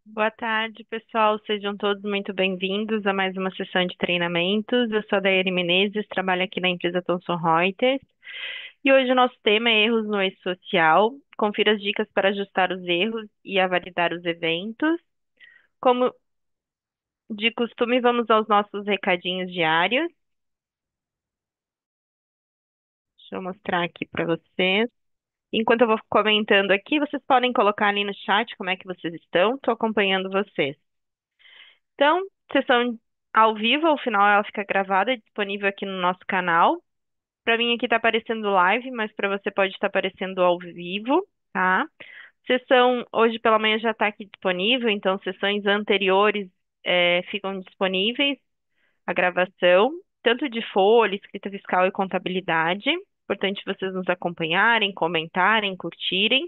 Boa tarde, pessoal. Sejam todos muito bem-vindos a mais uma sessão de treinamentos. Eu sou a Daiane Menezes, trabalho aqui na empresa Thomson Reuters. E hoje o nosso tema é erros no e-social. Confira as dicas para ajustar os erros e a validar os eventos. Como de costume, vamos aos nossos recadinhos diários. Deixa eu mostrar aqui para vocês. Enquanto eu vou comentando aqui, vocês podem colocar ali no chat como é que vocês estão. Estou acompanhando vocês. Então, sessão ao vivo, ao final ela fica gravada e disponível aqui no nosso canal. Para mim aqui está aparecendo live, mas para você pode estar aparecendo ao vivo, tá? Sessão hoje pela manhã já está aqui disponível, então sessões anteriores ficam disponíveis, a gravação, tanto de folha, escrita fiscal e contabilidade. Importante vocês nos acompanharem, comentarem, curtirem.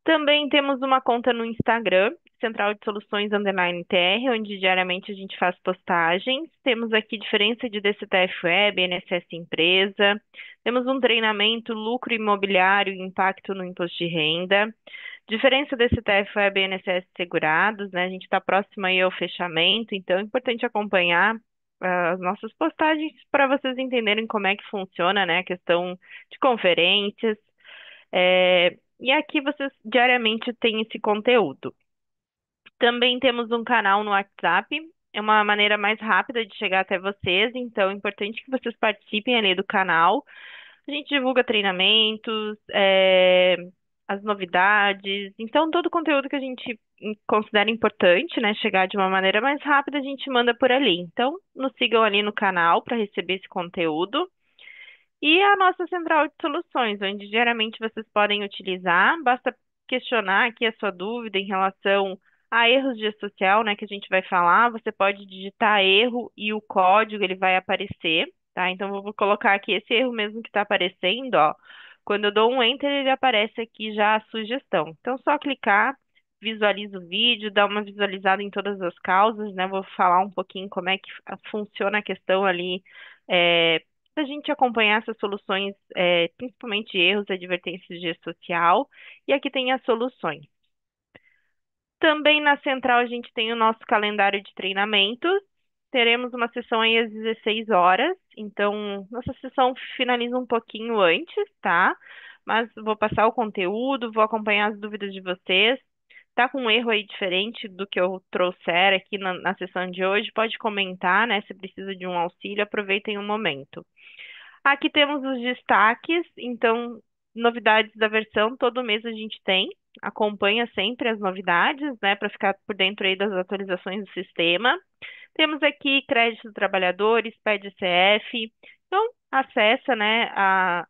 Também temos uma conta no Instagram, Central de Soluções Underline TR, onde diariamente a gente faz postagens. Temos aqui diferença de DCTF Web, INSS Empresa. Temos um treinamento lucro imobiliário e impacto no imposto de renda. Diferença DCTF Web e INSS Segurados, né? A gente está próximo aí ao fechamento, então é importante acompanhar as nossas postagens para vocês entenderem como é que funciona, né? A questão de conferências. E aqui vocês diariamente têm esse conteúdo. Também temos um canal no WhatsApp, é uma maneira mais rápida de chegar até vocês, então é importante que vocês participem ali do canal. A gente divulga treinamentos, as novidades, então todo o conteúdo que a gente considera importante, né, chegar de uma maneira mais rápida, a gente manda por ali. Então, nos sigam ali no canal para receber esse conteúdo. E a nossa central de soluções, onde geralmente vocês podem utilizar, basta questionar aqui a sua dúvida em relação a erros de social, né, que a gente vai falar. Você pode digitar erro e o código ele vai aparecer, tá? Então eu vou colocar aqui esse erro mesmo que está aparecendo, ó. Quando eu dou um enter, ele aparece aqui já a sugestão. Então só clicar, visualiza o vídeo, dá uma visualizada em todas as causas, né? Vou falar um pouquinho como é que funciona a questão ali. A gente acompanhar essas soluções, principalmente erros, advertências de social, e aqui tem as soluções. Também na central a gente tem o nosso calendário de treinamentos. Teremos uma sessão aí às 16 horas, então nossa sessão finaliza um pouquinho antes, tá? Mas vou passar o conteúdo, vou acompanhar as dúvidas de vocês. Tá com um erro aí diferente do que eu trouxer aqui na sessão de hoje, pode comentar, né? Se precisa de um auxílio, aproveitem o momento. Aqui temos os destaques, então, novidades da versão, todo mês a gente tem. Acompanha sempre as novidades, né, para ficar por dentro aí das atualizações do sistema. Temos aqui crédito dos trabalhadores, pede CF. Então, acessa, né,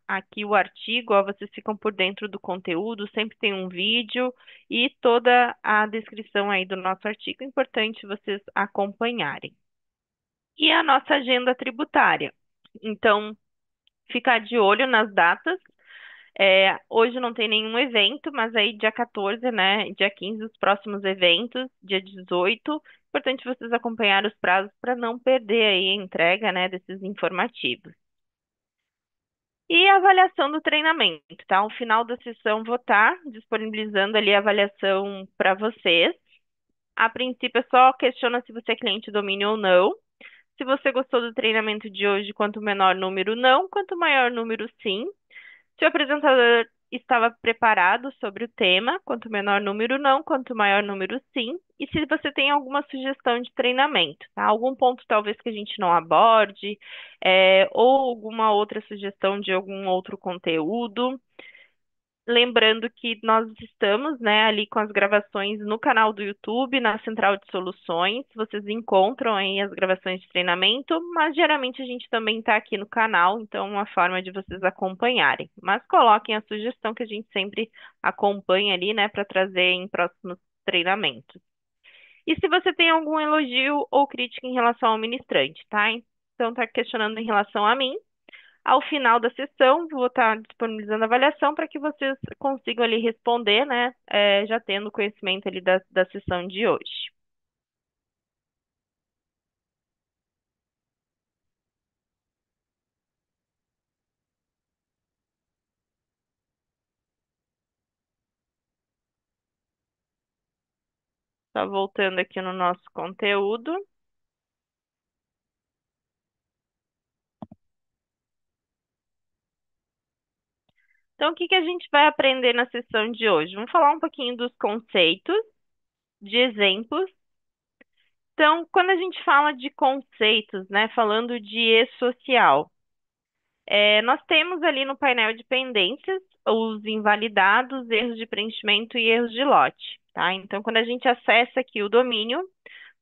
aqui o artigo, ó, vocês ficam por dentro do conteúdo, sempre tem um vídeo e toda a descrição aí do nosso artigo, é importante vocês acompanharem. E a nossa agenda tributária. Então, ficar de olho nas datas. Hoje não tem nenhum evento, mas aí dia 14, né? Dia 15, os próximos eventos, dia 18. Importante vocês acompanhar os prazos para não perder aí a entrega, né, desses informativos. E a avaliação do treinamento, tá? Ao final da sessão, vou estar disponibilizando ali a avaliação para vocês. A princípio, é só questiona se você é cliente domínio ou não. Se você gostou do treinamento de hoje, quanto menor número, não, quanto maior número, sim. Se o apresentador estava preparado sobre o tema, quanto menor número, não, quanto maior número, sim. E se você tem alguma sugestão de treinamento, tá? Algum ponto talvez que a gente não aborde, ou alguma outra sugestão de algum outro conteúdo. Lembrando que nós estamos, né, ali com as gravações no canal do YouTube, na Central de Soluções. Vocês encontram aí as gravações de treinamento, mas geralmente a gente também está aqui no canal, então é uma forma de vocês acompanharem. Mas coloquem a sugestão que a gente sempre acompanha ali, né, para trazer em próximos treinamentos. E se você tem algum elogio ou crítica em relação ao ministrante, tá? Então, está questionando em relação a mim. Ao final da sessão, vou estar disponibilizando a avaliação para que vocês consigam ali responder, né? Já tendo conhecimento ali da sessão de hoje. Só voltando aqui no nosso conteúdo. Então, o que que a gente vai aprender na sessão de hoje? Vamos falar um pouquinho dos conceitos, de exemplos. Então, quando a gente fala de conceitos, né, falando de e-social, nós temos ali no painel de pendências os invalidados, erros de preenchimento e erros de lote, tá? Então, quando a gente acessa aqui o domínio,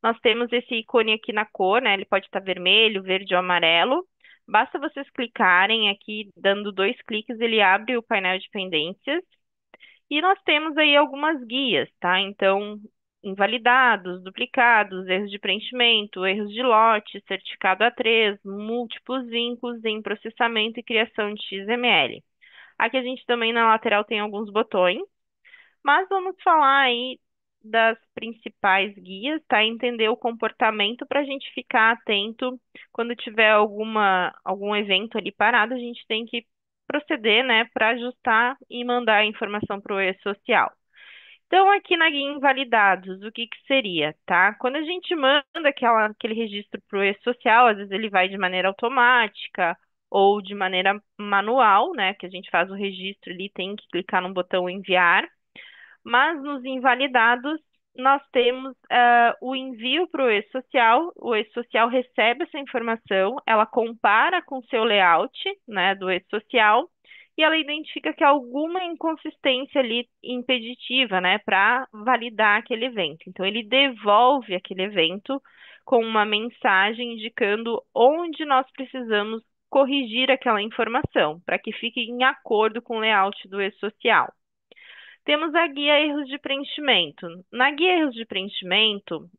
nós temos esse ícone aqui na cor, né? Ele pode estar vermelho, verde ou amarelo. Basta vocês clicarem aqui, dando dois cliques, ele abre o painel de pendências. E nós temos aí algumas guias, tá? Então, invalidados, duplicados, erros de preenchimento, erros de lote, certificado A3, múltiplos vínculos em processamento e criação de XML. Aqui a gente também na lateral tem alguns botões, mas vamos falar aí das principais guias, tá? Entender o comportamento para a gente ficar atento quando tiver algum evento ali parado, a gente tem que proceder, né, para ajustar e mandar a informação para o e-social. Então, aqui na guia invalidados, o que que seria, tá? Quando a gente manda aquele registro para o e-social, às vezes ele vai de maneira automática ou de maneira manual, né? Que a gente faz o registro ali, tem que clicar no botão enviar. Mas nos invalidados, nós temos o envio para o e-social recebe essa informação, ela compara com o seu layout, né, do e-social, e ela identifica que há alguma inconsistência ali impeditiva, né, para validar aquele evento. Então, ele devolve aquele evento com uma mensagem indicando onde nós precisamos corrigir aquela informação, para que fique em acordo com o layout do e-social. Temos a guia erros de preenchimento. Na guia erros de preenchimento,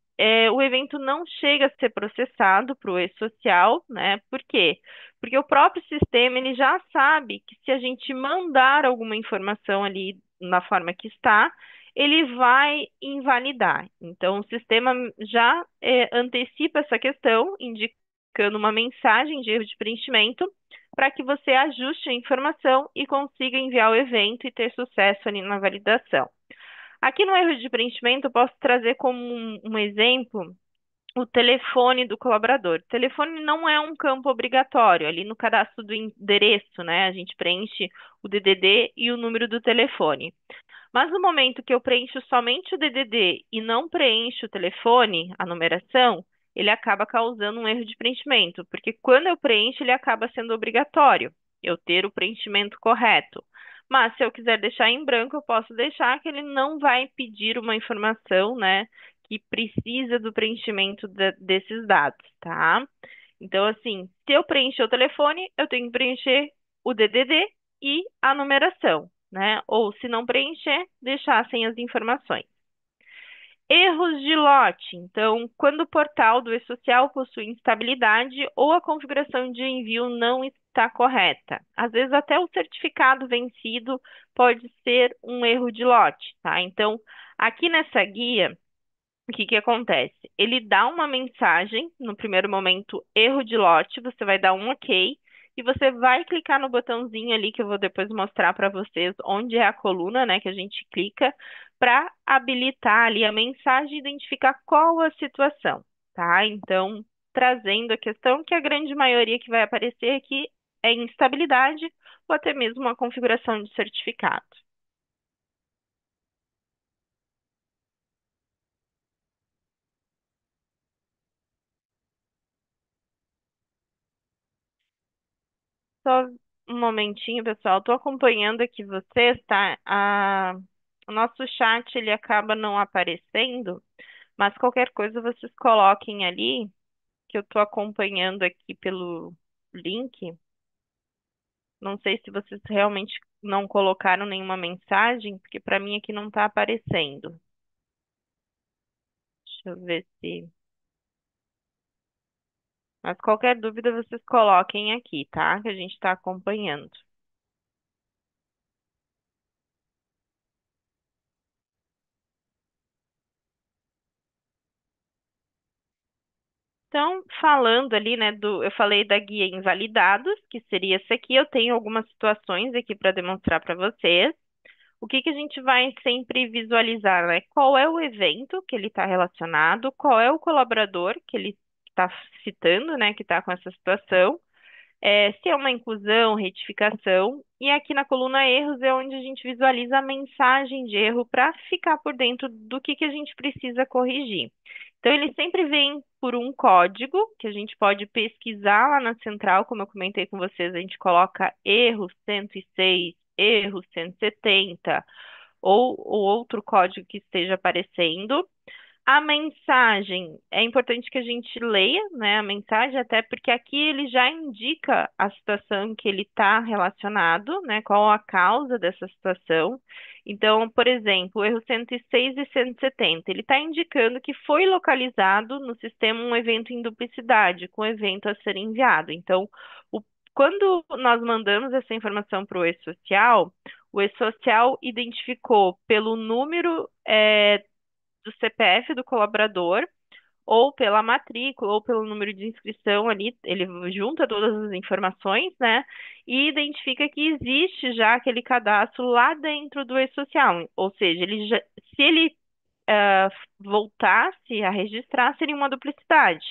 o evento não chega a ser processado para o e-social, né? Por quê? Porque o próprio sistema ele já sabe que se a gente mandar alguma informação ali na forma que está, ele vai invalidar. Então, o sistema já antecipa essa questão, indicando uma mensagem de erro de preenchimento para que você ajuste a informação e consiga enviar o evento e ter sucesso ali na validação. Aqui no erro de preenchimento, eu posso trazer como um exemplo o telefone do colaborador. O telefone não é um campo obrigatório. Ali no cadastro do endereço, né, a gente preenche o DDD e o número do telefone. Mas no momento que eu preencho somente o DDD e não preencho o telefone, a numeração, ele acaba causando um erro de preenchimento, porque quando eu preencho, ele acaba sendo obrigatório eu ter o preenchimento correto. Mas se eu quiser deixar em branco, eu posso deixar que ele não vai pedir uma informação, né, que precisa do preenchimento desses dados, tá? Então, assim, se eu preencher o telefone, eu tenho que preencher o DDD e a numeração, né? Ou se não preencher, deixar sem as informações. Erros de lote. Então, quando o portal do e-social possui instabilidade ou a configuração de envio não está correta. Às vezes, até o certificado vencido pode ser um erro de lote, tá? Então, aqui nessa guia, o que que acontece? Ele dá uma mensagem, no primeiro momento, erro de lote, você vai dar um OK e você vai clicar no botãozinho ali que eu vou depois mostrar para vocês onde é a coluna, né, que a gente clica para habilitar ali a mensagem e identificar qual a situação, tá? Então, trazendo a questão que a grande maioria que vai aparecer aqui é instabilidade ou até mesmo uma configuração de certificado. Só um momentinho, pessoal. Estou acompanhando aqui vocês, tá? O nosso chat ele acaba não aparecendo, mas qualquer coisa vocês coloquem ali, que eu estou acompanhando aqui pelo link. Não sei se vocês realmente não colocaram nenhuma mensagem, porque para mim aqui não está aparecendo. Deixa eu ver se. Mas qualquer dúvida vocês coloquem aqui, tá? Que a gente está acompanhando. Então, falando ali, né, eu falei da guia invalidados, que seria essa aqui. Eu tenho algumas situações aqui para demonstrar para vocês. o que que a gente vai sempre visualizar, né? Qual é o evento que ele está relacionado, qual é o colaborador que ele está citando, né, que está com essa situação, se é uma inclusão, retificação, e aqui na coluna erros é onde a gente visualiza a mensagem de erro para ficar por dentro do que a gente precisa corrigir. Então, ele sempre vem por um código que a gente pode pesquisar lá na central, como eu comentei com vocês, a gente coloca erro 106, erro 170 ou o outro código que esteja aparecendo. A mensagem, é importante que a gente leia, né, a mensagem, até porque aqui ele já indica a situação em que ele está relacionado, né, qual a causa dessa situação. Então, por exemplo, o erro 106 e 170, ele está indicando que foi localizado no sistema um evento em duplicidade, com o evento a ser enviado. Então, o- quando nós mandamos essa informação para o e-social identificou pelo número do CPF do colaborador, ou pela matrícula, ou pelo número de inscrição ali, ele junta todas as informações, né? E identifica que existe já aquele cadastro lá dentro do e-social. Ou seja, se ele voltasse a registrar, seria uma duplicidade.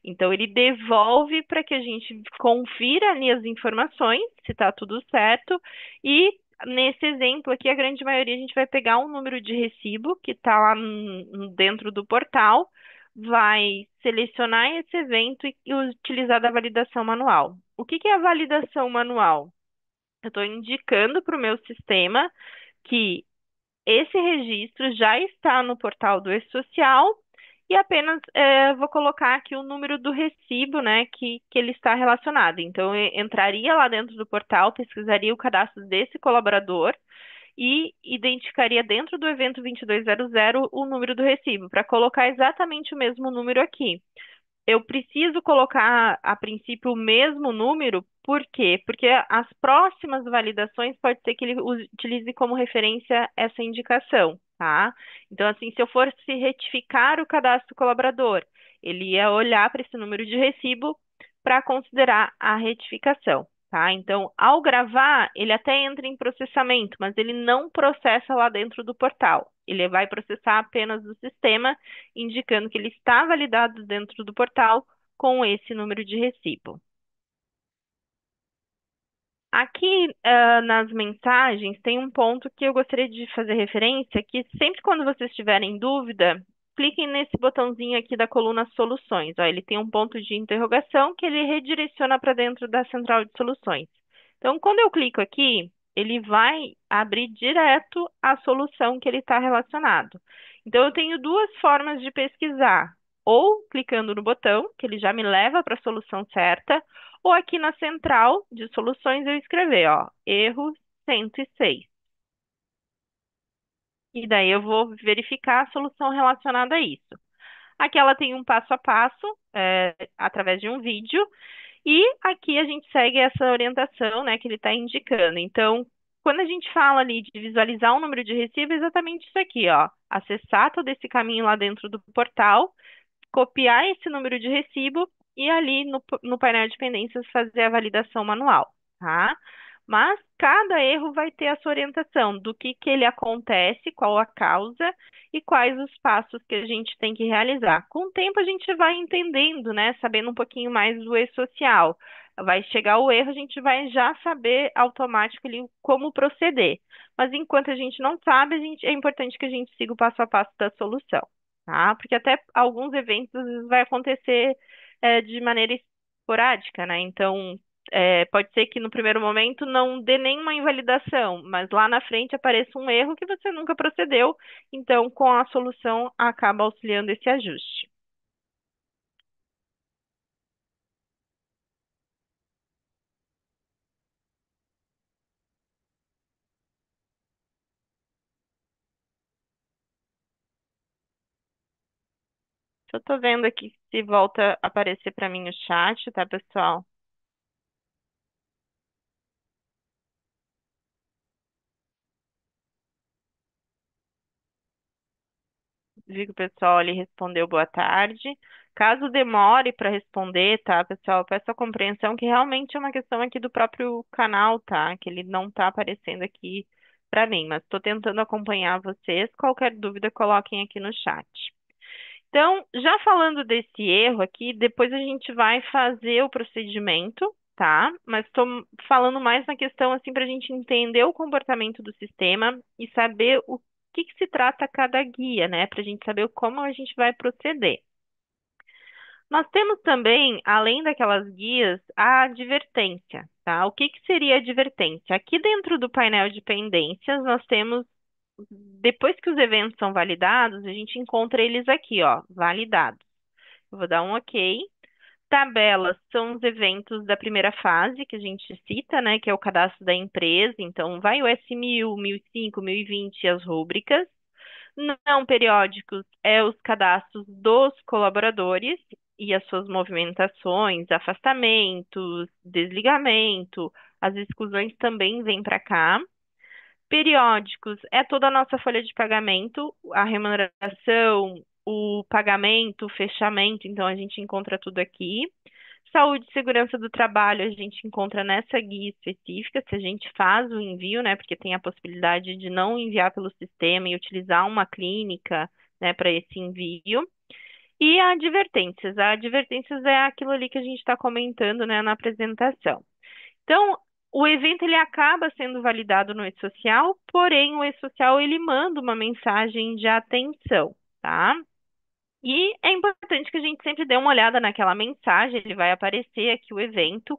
Então, ele devolve para que a gente confira ali as informações, se está tudo certo, e nesse exemplo aqui, a grande maioria a gente vai pegar um número de recibo que está lá dentro do portal, vai selecionar esse evento e utilizar da validação manual. O que que é a validação manual? Eu estou indicando para o meu sistema que esse registro já está no portal do E-Social e apenas vou colocar aqui o número do recibo, né, que ele está relacionado. Então, eu entraria lá dentro do portal, pesquisaria o cadastro desse colaborador e identificaria dentro do evento 2200 o número do recibo, para colocar exatamente o mesmo número aqui. Eu preciso colocar, a princípio, o mesmo número, por quê? Porque as próximas validações pode ser que ele utilize como referência essa indicação, tá? Então, assim, se eu fosse retificar o cadastro colaborador, ele ia olhar para esse número de recibo para considerar a retificação. Tá? Então, ao gravar, ele até entra em processamento, mas ele não processa lá dentro do portal. Ele vai processar apenas no sistema indicando que ele está validado dentro do portal com esse número de recibo. Aqui, nas mensagens, tem um ponto que eu gostaria de fazer referência, que sempre quando vocês tiverem dúvida, cliquem nesse botãozinho aqui da coluna Soluções. Ó, ele tem um ponto de interrogação que ele redireciona para dentro da central de soluções. Então, quando eu clico aqui, ele vai abrir direto a solução que ele está relacionado. Então, eu tenho duas formas de pesquisar. Ou clicando no botão, que ele já me leva para a solução certa, ou aqui na central de soluções eu escrever, ó, erro 106. E daí eu vou verificar a solução relacionada a isso. Aqui ela tem um passo a passo, através de um vídeo, e aqui a gente segue essa orientação, né, que ele está indicando. Então, quando a gente fala ali de visualizar o número de recibo, é exatamente isso aqui, ó. Acessar todo esse caminho lá dentro do portal, copiar esse número de recibo e ali no painel de pendências fazer a validação manual, tá? Mas cada erro vai ter a sua orientação do que ele acontece, qual a causa e quais os passos que a gente tem que realizar. Com o tempo a gente vai entendendo, né? Sabendo um pouquinho mais do e-social. Vai chegar o erro, a gente vai já saber automático ali como proceder. Mas enquanto a gente não sabe, é importante que a gente siga o passo a passo da solução, tá? Porque até alguns eventos às vezes, vai acontecer de maneira esporádica, né? Então, pode ser que no primeiro momento não dê nenhuma invalidação, mas lá na frente apareça um erro que você nunca procedeu, então com a solução acaba auxiliando esse ajuste. Eu tô vendo aqui se volta a aparecer para mim o chat, tá, pessoal? Vi que o pessoal ali respondeu boa tarde. Caso demore para responder, tá, pessoal? Eu peço a compreensão que realmente é uma questão aqui do próprio canal, tá? Que ele não tá aparecendo aqui para mim, mas estou tentando acompanhar vocês. Qualquer dúvida, coloquem aqui no chat. Então, já falando desse erro aqui, depois a gente vai fazer o procedimento, tá? Mas estou falando mais na questão assim para a gente entender o comportamento do sistema e saber o que se trata cada guia, né? Para a gente saber como a gente vai proceder. Nós temos também, além daquelas guias, a advertência, tá? O que seria a advertência? Aqui dentro do painel de pendências, nós temos, depois que os eventos são validados, a gente encontra eles aqui, ó, validados. Eu vou dar um OK. Tabelas são os eventos da primeira fase que a gente cita, né, que é o cadastro da empresa. Então, vai o S1000, 1005, 1020 e as rúbricas. Não periódicos é os cadastros dos colaboradores e as suas movimentações, afastamentos, desligamento, as exclusões também vêm para cá. Periódicos é toda a nossa folha de pagamento, a remuneração, o pagamento, o fechamento, então a gente encontra tudo aqui. Saúde e segurança do trabalho a gente encontra nessa guia específica, se a gente faz o envio, né, porque tem a possibilidade de não enviar pelo sistema e utilizar uma clínica, né, para esse envio. E a advertências é aquilo ali que a gente está comentando, né, na apresentação. Então, o evento ele acaba sendo validado no e-social, porém o e-social ele manda uma mensagem de atenção, tá? E é importante que a gente sempre dê uma olhada naquela mensagem, ele vai aparecer aqui o evento,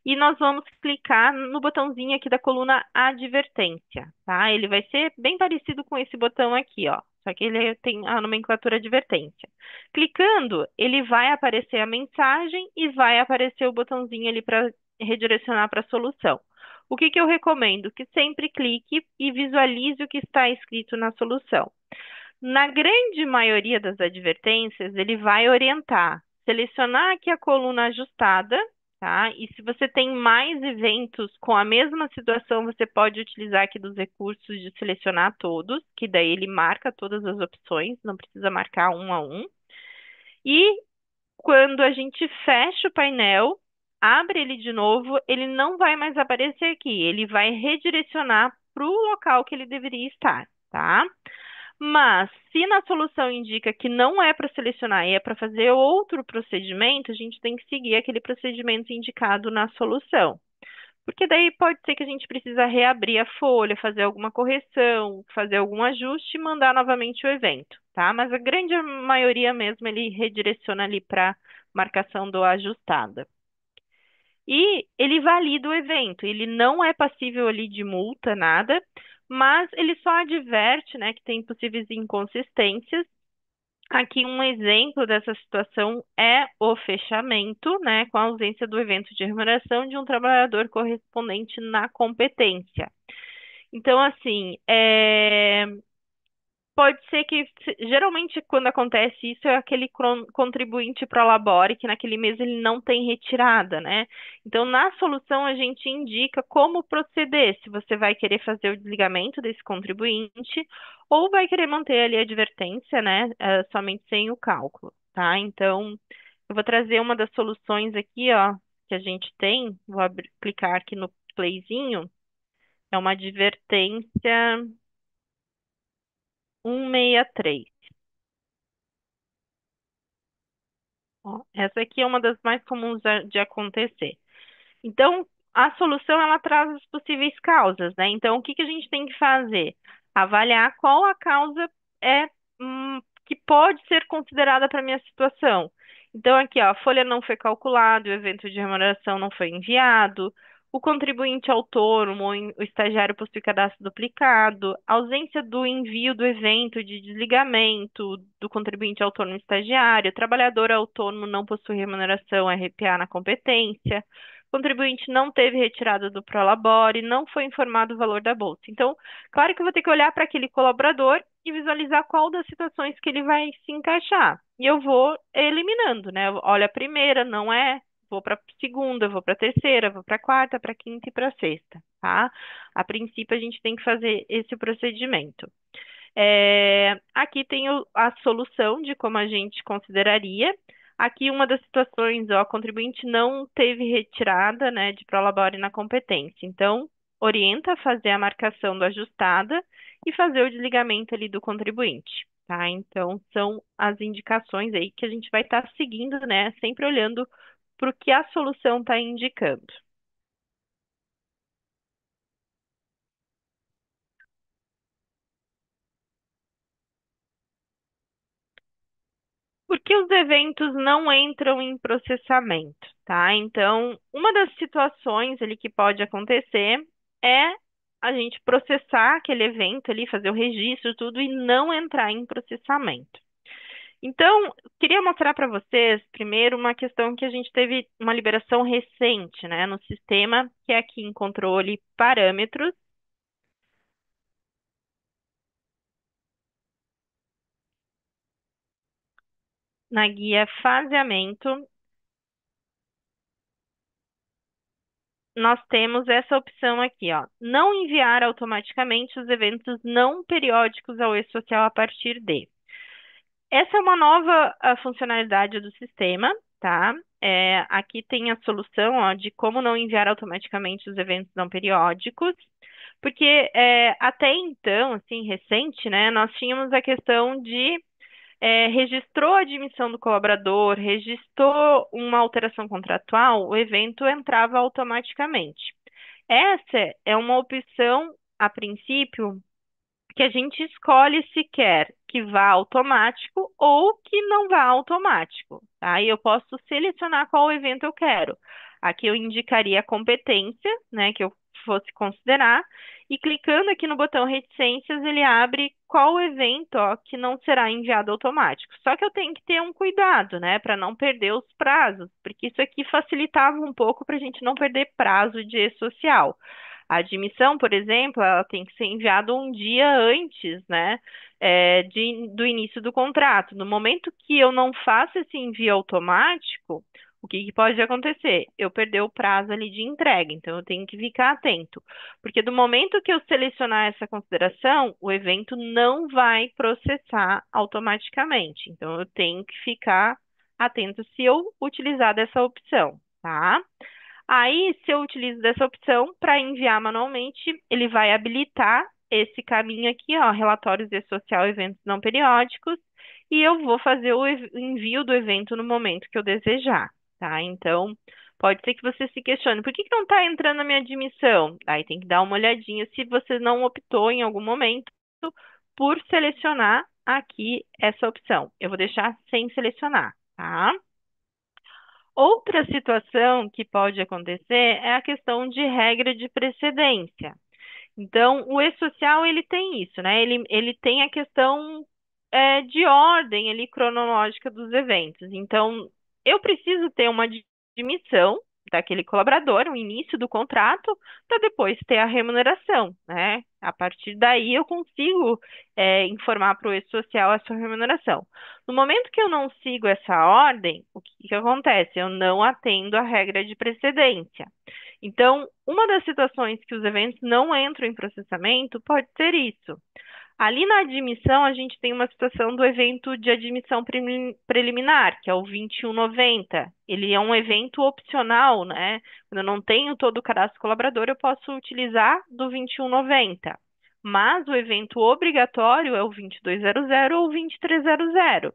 e nós vamos clicar no botãozinho aqui da coluna advertência, tá? Ele vai ser bem parecido com esse botão aqui, ó, só que ele tem a nomenclatura advertência. Clicando, ele vai aparecer a mensagem e vai aparecer o botãozinho ali para redirecionar para a solução. O que que eu recomendo? Que sempre clique e visualize o que está escrito na solução. Na grande maioria das advertências, ele vai orientar, selecionar aqui a coluna ajustada, tá? E se você tem mais eventos com a mesma situação, você pode utilizar aqui dos recursos de selecionar todos, que daí ele marca todas as opções, não precisa marcar um a um. E quando a gente fecha o painel, abre ele de novo, ele não vai mais aparecer aqui, ele vai redirecionar para o local que ele deveria estar, tá? Mas, se na solução indica que não é para selecionar e é para fazer outro procedimento, a gente tem que seguir aquele procedimento indicado na solução. Porque daí pode ser que a gente precisa reabrir a folha, fazer alguma correção, fazer algum ajuste e mandar novamente o evento, tá? Mas a grande maioria mesmo ele redireciona ali para marcação do ajustada. E ele valida o evento, ele não é passível ali de multa, nada, mas ele só adverte, né, que tem possíveis inconsistências. Aqui um exemplo dessa situação é o fechamento, né, com a ausência do evento de remuneração de um trabalhador correspondente na competência. Então, assim, pode ser que, geralmente, quando acontece isso, é aquele contribuinte prolabore que naquele mês ele não tem retirada, né? Então, na solução, a gente indica como proceder, se você vai querer fazer o desligamento desse contribuinte ou vai querer manter ali a advertência, né? Somente sem o cálculo, tá? Então, eu vou trazer uma das soluções aqui, ó, que a gente tem, vou clicar aqui no playzinho, é uma advertência 163. Ó, essa aqui é uma das mais comuns de acontecer. Então, a solução ela traz as possíveis causas, né? Então, o que que a gente tem que fazer? Avaliar qual a causa é que pode ser considerada para a minha situação. Então, aqui, ó, a folha não foi calculada, o evento de remuneração não foi enviado, o contribuinte autônomo, o estagiário possui cadastro duplicado, ausência do envio do evento de desligamento do contribuinte autônomo e estagiário, o trabalhador autônomo não possui remuneração RPA na competência, o contribuinte não teve retirada do Prolabore, não foi informado o valor da bolsa. Então, claro que eu vou ter que olhar para aquele colaborador e visualizar qual das situações que ele vai se encaixar. E eu vou eliminando, né? Olha a primeira, não é? Vou para a segunda, vou para a terceira, vou para a quarta, para a quinta e para a sexta, tá? A princípio, a gente tem que fazer esse procedimento. Aqui tem a solução de como a gente consideraria. Aqui uma das situações, ó, a contribuinte não teve retirada, né, de prolabore na competência. Então, orienta a fazer a marcação do ajustada e fazer o desligamento ali do contribuinte, tá? Então, são as indicações aí que a gente vai estar seguindo, né? Sempre olhando para o que a solução está indicando. Porque os eventos não entram em processamento, tá? Então, uma das situações ali que pode acontecer é a gente processar aquele evento ali, fazer o registro, tudo, e não entrar em processamento. Então, queria mostrar para vocês, primeiro, uma questão que a gente teve uma liberação recente, né, no sistema, que é aqui em controle parâmetros, na guia faseamento, nós temos essa opção aqui, ó, não enviar automaticamente os eventos não periódicos ao e-social a partir de. Essa é uma nova funcionalidade do sistema, tá? Aqui tem a solução, ó, de como não enviar automaticamente os eventos não periódicos, porque até então, assim, recente, né, nós tínhamos a questão de registrou a admissão do colaborador, registrou uma alteração contratual, o evento entrava automaticamente. Essa é uma opção, a princípio, que a gente escolhe se quer que vá automático ou que não vá automático, tá? E eu posso selecionar qual evento eu quero. Aqui eu indicaria a competência, né, que eu fosse considerar, e clicando aqui no botão reticências, ele abre qual evento, ó, que não será enviado automático. Só que eu tenho que ter um cuidado, né, para não perder os prazos, porque isso aqui facilitava um pouco para a gente não perder prazo de e-social. A admissão, por exemplo, ela tem que ser enviada um dia antes, né, do início do contrato. No momento que eu não faço esse envio automático, o que que pode acontecer? Eu perder o prazo ali de entrega, então eu tenho que ficar atento, porque do momento que eu selecionar essa consideração, o evento não vai processar automaticamente. Então eu tenho que ficar atento se eu utilizar dessa opção, tá? Aí, se eu utilizo dessa opção para enviar manualmente, ele vai habilitar esse caminho aqui, ó, relatórios de social eventos não periódicos, e eu vou fazer o envio do evento no momento que eu desejar, tá? Então, pode ser que você se questione, por que que não está entrando na minha admissão? Aí tem que dar uma olhadinha se você não optou em algum momento por selecionar aqui essa opção. Eu vou deixar sem selecionar, tá? Outra situação que pode acontecer é a questão de regra de precedência. Então, o e-social ele tem isso, né? Ele tem a questão de ordem ali cronológica dos eventos. Então, eu preciso ter uma admissão daquele colaborador, o início do contrato, para depois ter a remuneração, né? A partir daí eu consigo informar para o e-social a sua remuneração. No momento que eu não sigo essa ordem, o que que acontece? Eu não atendo à regra de precedência. Então, uma das situações que os eventos não entram em processamento pode ser isso. Ali na admissão, a gente tem uma situação do evento de admissão preliminar, que é o 2190. Ele é um evento opcional, né? Quando eu não tenho todo o cadastro colaborador, eu posso utilizar do 2190. Mas o evento obrigatório é o 2200 ou 2300.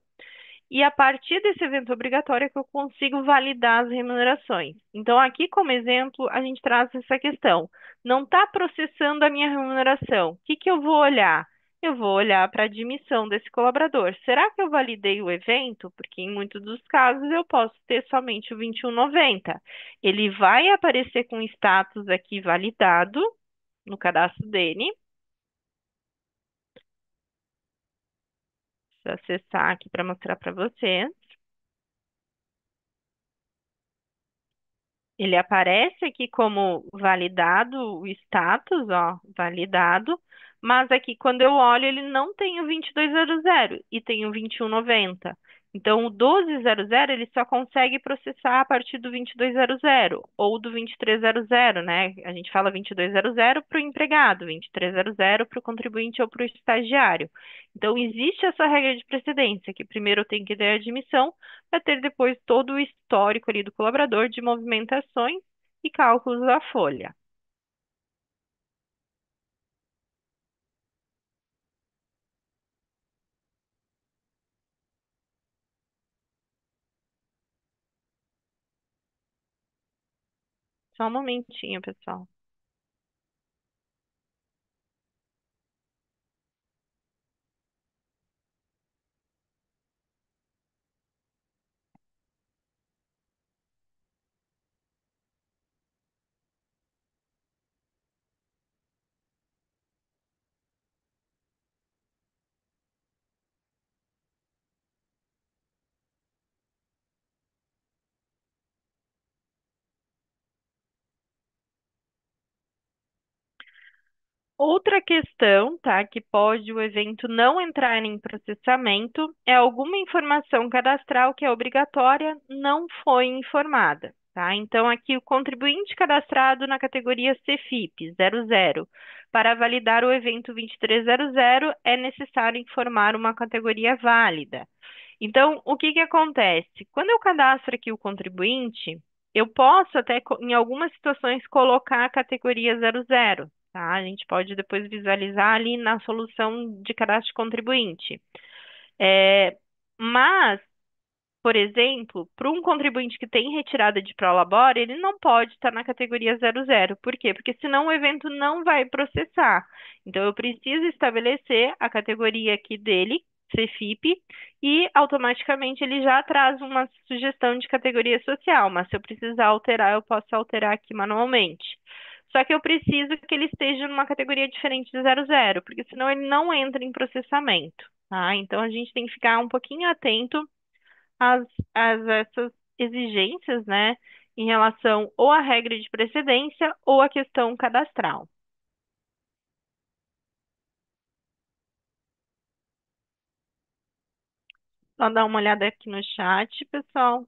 E a partir desse evento obrigatório é que eu consigo validar as remunerações. Então, aqui como exemplo, a gente traz essa questão. Não está processando a minha remuneração. O que que eu vou olhar? Eu vou olhar para a admissão desse colaborador. Será que eu validei o evento? Porque em muitos dos casos eu posso ter somente o 2190. Ele vai aparecer com status aqui validado no cadastro dele. Deixa eu acessar aqui para mostrar para você. Ele aparece aqui como validado, o status, ó, validado, mas aqui quando eu olho ele não tem o 2200 e tem o 2190. Então o 1200 ele só consegue processar a partir do 2200 ou do 2300, né? A gente fala 2200 para o empregado, 2300 para o contribuinte ou para o estagiário. Então existe essa regra de precedência, que primeiro eu tenho que ter a admissão para ter depois todo o histórico ali do colaborador de movimentações e cálculos da folha. Só um momentinho, pessoal. Outra questão, tá, que pode o evento não entrar em processamento é alguma informação cadastral que é obrigatória não foi informada, tá? Então, aqui o contribuinte cadastrado na categoria CFIP 00 para validar o evento 2300 é necessário informar uma categoria válida. Então, o que que acontece? Quando eu cadastro aqui o contribuinte, eu posso até, em algumas situações, colocar a categoria 00, tá? A gente pode depois visualizar ali na solução de cadastro de contribuinte. É, mas por exemplo, para um contribuinte que tem retirada de Prolabore, ele não pode estar na categoria 00. Por quê? Porque senão o evento não vai processar. Então, eu preciso estabelecer a categoria aqui dele, CFIP, e automaticamente ele já traz uma sugestão de categoria social. Mas se eu precisar alterar, eu posso alterar aqui manualmente. Só que eu preciso que ele esteja numa categoria diferente de 00, porque senão ele não entra em processamento, tá? Então, a gente tem que ficar um pouquinho atento essas exigências, né, em relação ou à regra de precedência ou à questão cadastral. Só dar uma olhada aqui no chat, pessoal.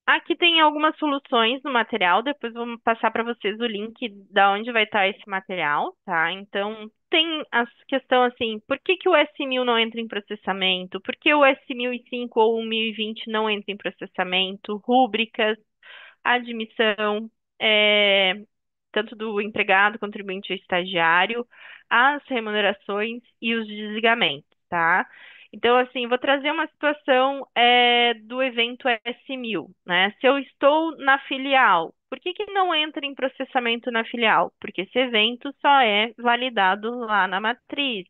Aqui tem algumas soluções no material, depois vou passar para vocês o link da onde vai estar esse material, tá? Então, tem a questão assim, por que que o S1000 não entra em processamento? Por que o S1005 ou o 1020 não entra em processamento? Rúbricas, admissão, tanto do empregado, contribuinte e estagiário, as remunerações e os desligamentos, tá? Então, assim, vou trazer uma situação do evento S1000, né? Se eu estou na filial, por que que não entra em processamento na filial? Porque esse evento só é validado lá na matriz.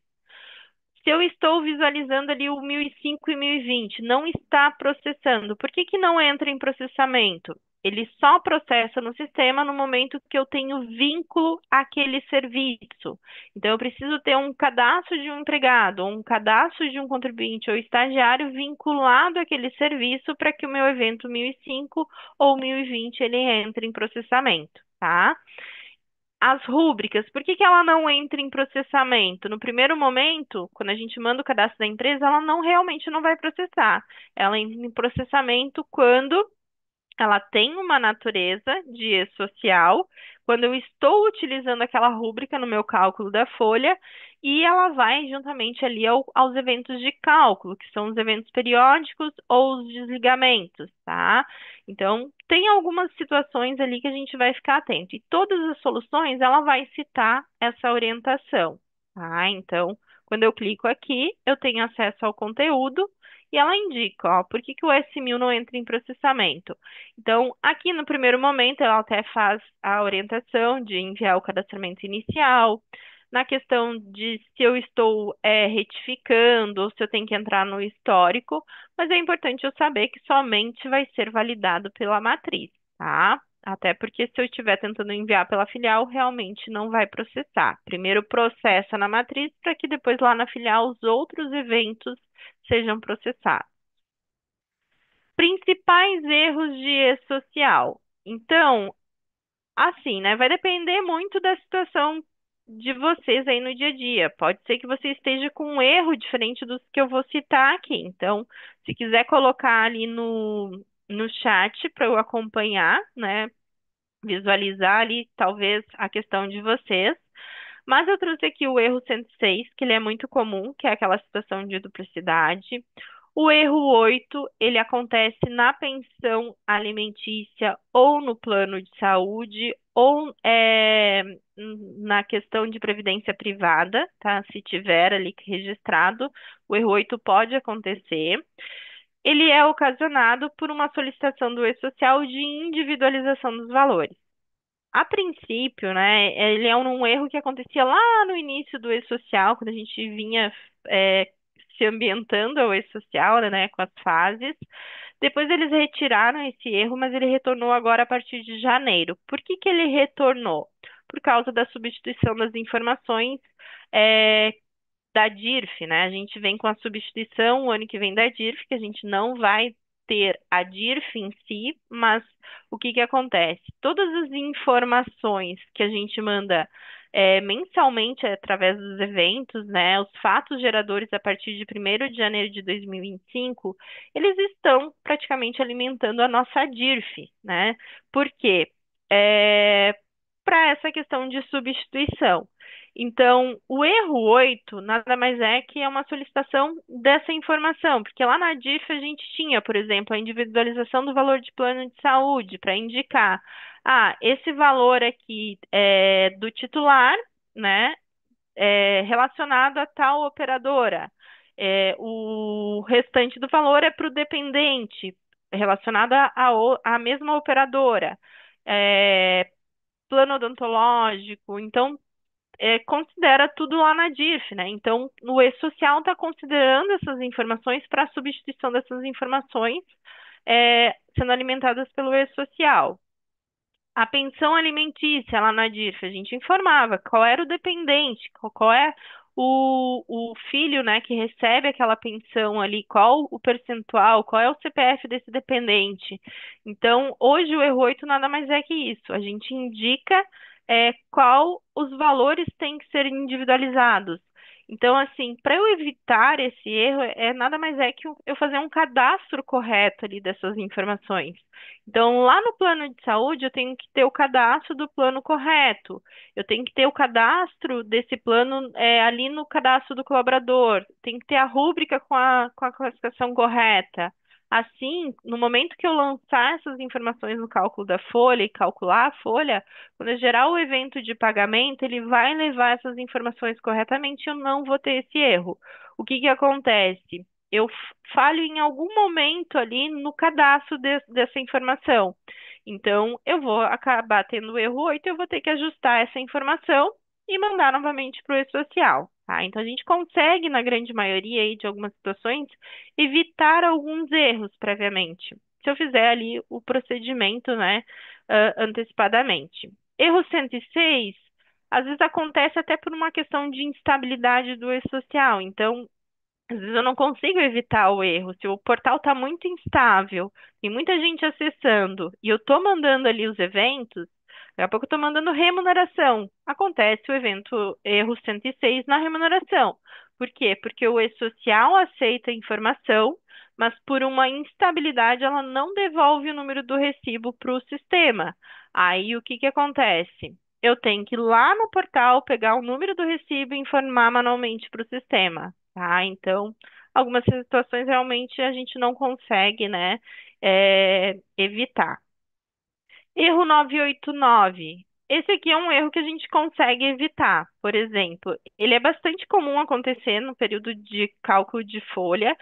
Se eu estou visualizando ali o 1005 e 1020, não está processando. Por que que não entra em processamento? Ele só processa no sistema no momento que eu tenho vínculo àquele serviço. Então, eu preciso ter um cadastro de um empregado, ou um cadastro de um contribuinte ou estagiário vinculado àquele serviço para que o meu evento 1005 ou 1020 ele entre em processamento, tá? As rúbricas, por que que ela não entra em processamento? No primeiro momento, quando a gente manda o cadastro da empresa, ela não realmente não vai processar. Ela entra em processamento quando ela tem uma natureza de E-social, quando eu estou utilizando aquela rúbrica no meu cálculo da folha, e ela vai juntamente ali aos eventos de cálculo, que são os eventos periódicos ou os desligamentos, tá? Então, tem algumas situações ali que a gente vai ficar atento. E todas as soluções, ela vai citar essa orientação, tá? Então, quando eu clico aqui, eu tenho acesso ao conteúdo e ela indica, ó, por que que o S1000 não entra em processamento? Então, aqui no primeiro momento, ela até faz a orientação de enviar o cadastramento inicial, na questão de se eu estou retificando ou se eu tenho que entrar no histórico, mas é importante eu saber que somente vai ser validado pela matriz, tá? Até porque se eu estiver tentando enviar pela filial, realmente não vai processar. Primeiro processa na matriz para que depois lá na filial os outros eventos sejam processados. Principais erros de E-social. Então, assim, né? Vai depender muito da situação de vocês aí no dia a dia. Pode ser que você esteja com um erro diferente dos que eu vou citar aqui. Então, se quiser colocar ali no chat para eu acompanhar, né? Visualizar ali talvez a questão de vocês. Mas eu trouxe aqui o erro 106, que ele é muito comum, que é aquela situação de duplicidade. O erro 8, ele acontece na pensão alimentícia ou no plano de saúde ou na questão de previdência privada, tá? Se tiver ali registrado, o erro 8 pode acontecer. Ele é ocasionado por uma solicitação do e-social de individualização dos valores. A princípio, né, ele é um erro que acontecia lá no início do e-social, quando a gente vinha é, se ambientando ao e-social, né, com as fases. Depois eles retiraram esse erro, mas ele retornou agora a partir de janeiro. Por que que ele retornou? Por causa da substituição das informações é, da DIRF, né? A gente vem com a substituição o ano que vem da DIRF, que a gente não vai ter a DIRF em si, mas o que que acontece? Todas as informações que a gente manda mensalmente através dos eventos, né? Os fatos geradores a partir de 1º de janeiro de 2025, eles estão praticamente alimentando a nossa DIRF, né? Por quê? Para essa questão de substituição. Então, o erro 8 nada mais é que é uma solicitação dessa informação, porque lá na DIF a gente tinha, por exemplo, a individualização do valor de plano de saúde para indicar, esse valor aqui é do titular, né, relacionado a tal operadora. O restante do valor é para o dependente, relacionado à mesma operadora. É, plano odontológico, então considera tudo lá na DIF, né? Então, o e-social está considerando essas informações para a substituição dessas informações sendo alimentadas pelo e-social. A pensão alimentícia lá na DIRF, a gente informava qual era o dependente, qual é o filho, né, que recebe aquela pensão ali, qual o percentual, qual é o CPF desse dependente. Então, hoje o erro 8 nada mais é que isso. A gente indica qual os valores têm que ser individualizados. Então, assim, para eu evitar esse erro, nada mais é que eu fazer um cadastro correto ali dessas informações. Então, lá no plano de saúde, eu tenho que ter o cadastro do plano correto. Eu tenho que ter o cadastro desse plano ali no cadastro do colaborador. Tem que ter a rúbrica com a classificação correta. Assim, no momento que eu lançar essas informações no cálculo da folha e calcular a folha, quando eu gerar o evento de pagamento, ele vai levar essas informações corretamente e eu não vou ter esse erro. O que que acontece? Eu falho em algum momento ali no cadastro dessa informação. Então, eu vou acabar tendo o erro 8, eu vou ter que ajustar essa informação e mandar novamente para o e-social, tá? Então, a gente consegue, na grande maioria aí de algumas situações, evitar alguns erros previamente, se eu fizer ali o procedimento, né, antecipadamente. Erro 106, às vezes acontece até por uma questão de instabilidade do e-social. Então, às vezes eu não consigo evitar o erro. Se o portal está muito instável, tem muita gente acessando e eu estou mandando ali os eventos, daqui a pouco eu estou mandando remuneração. Acontece o evento erro 106 na remuneração. Por quê? Porque o e-social aceita a informação, mas por uma instabilidade ela não devolve o número do recibo para o sistema. Aí o que que acontece? Eu tenho que ir lá no portal pegar o número do recibo e informar manualmente para o sistema, tá? Então, algumas situações realmente a gente não consegue, né, evitar. Erro 989. Esse aqui é um erro que a gente consegue evitar. Por exemplo, ele é bastante comum acontecer no período de cálculo de folha.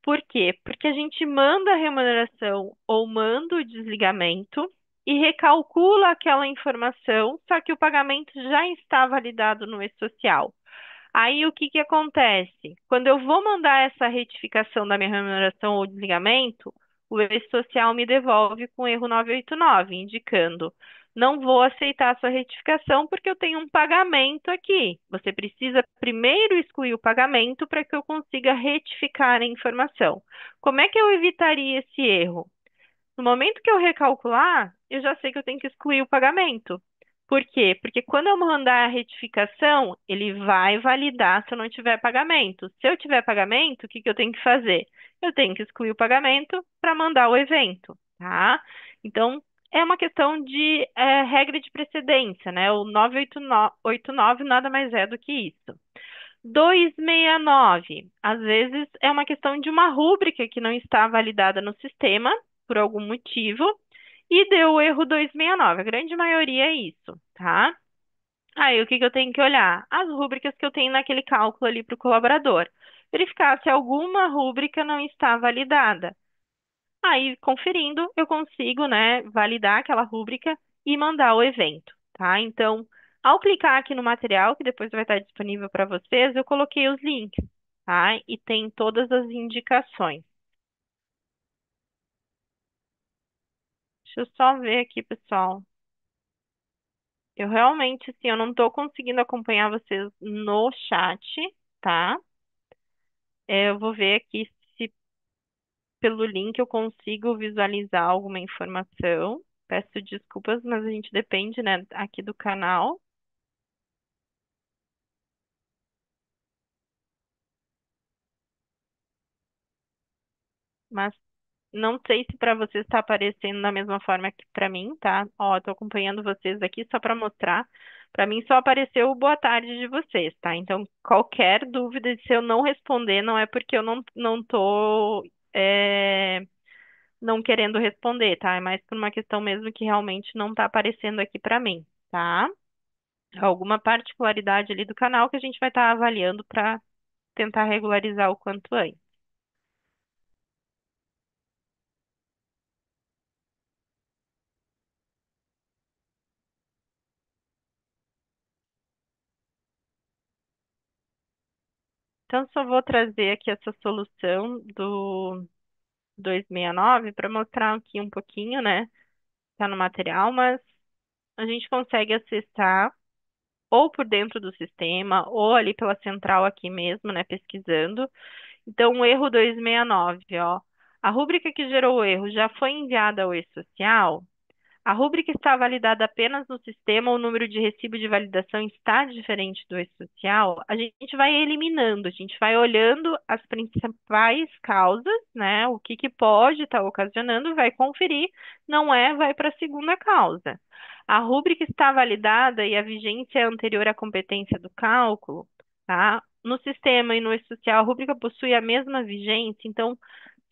Por quê? Porque a gente manda a remuneração ou manda o desligamento e recalcula aquela informação, só que o pagamento já está validado no e-social. Aí o que que acontece? Quando eu vou mandar essa retificação da minha remuneração ou desligamento, o e-social me devolve com erro 989, indicando: não vou aceitar a sua retificação porque eu tenho um pagamento aqui. Você precisa primeiro excluir o pagamento para que eu consiga retificar a informação. Como é que eu evitaria esse erro? No momento que eu recalcular, eu já sei que eu tenho que excluir o pagamento. Por quê? Porque quando eu mandar a retificação, ele vai validar se eu não tiver pagamento. Se eu tiver pagamento, o que que eu tenho que fazer? Eu tenho que excluir o pagamento para mandar o evento, tá? Então, é uma questão de regra de precedência, né? O 989 nada mais é do que isso. 269. Às vezes é uma questão de uma rúbrica que não está validada no sistema, por algum motivo, e deu o erro 269. A grande maioria é isso, tá? Aí, o que que eu tenho que olhar? As rúbricas que eu tenho naquele cálculo ali para o colaborador. Verificar se alguma rúbrica não está validada. Aí, conferindo, eu consigo, né, validar aquela rúbrica e mandar o evento, tá? Então, ao clicar aqui no material, que depois vai estar disponível para vocês, eu coloquei os links, tá? E tem todas as indicações. Deixa eu só ver aqui, pessoal. Eu realmente, assim, eu não estou conseguindo acompanhar vocês no chat, tá? Eu vou ver aqui se pelo link eu consigo visualizar alguma informação. Peço desculpas, mas a gente depende, né, aqui do canal. Mas não sei se para vocês está aparecendo da mesma forma que para mim, tá? Ó, tô acompanhando vocês aqui só para mostrar. Para mim só apareceu o boa tarde de vocês, tá? Então, qualquer dúvida, se eu não responder, não é porque eu não tô não querendo responder, tá? É mais por uma questão mesmo que realmente não tá aparecendo aqui para mim, tá? Alguma particularidade ali do canal que a gente vai estar avaliando para tentar regularizar o quanto antes. Então, só vou trazer aqui essa solução do 269 para mostrar aqui um pouquinho, né? Tá no material, mas a gente consegue acessar ou por dentro do sistema ou ali pela central aqui mesmo, né? Pesquisando. Então, o erro 269, ó. A rúbrica que gerou o erro já foi enviada ao e-social? A rúbrica está validada apenas no sistema, o número de recibo de validação está diferente do social. A gente vai eliminando, a gente vai olhando as principais causas, né? O que que pode estar ocasionando, vai conferir, não é, vai para a segunda causa. A rúbrica está validada e a vigência é anterior à competência do cálculo, tá? No sistema e no social, a rúbrica possui a mesma vigência, então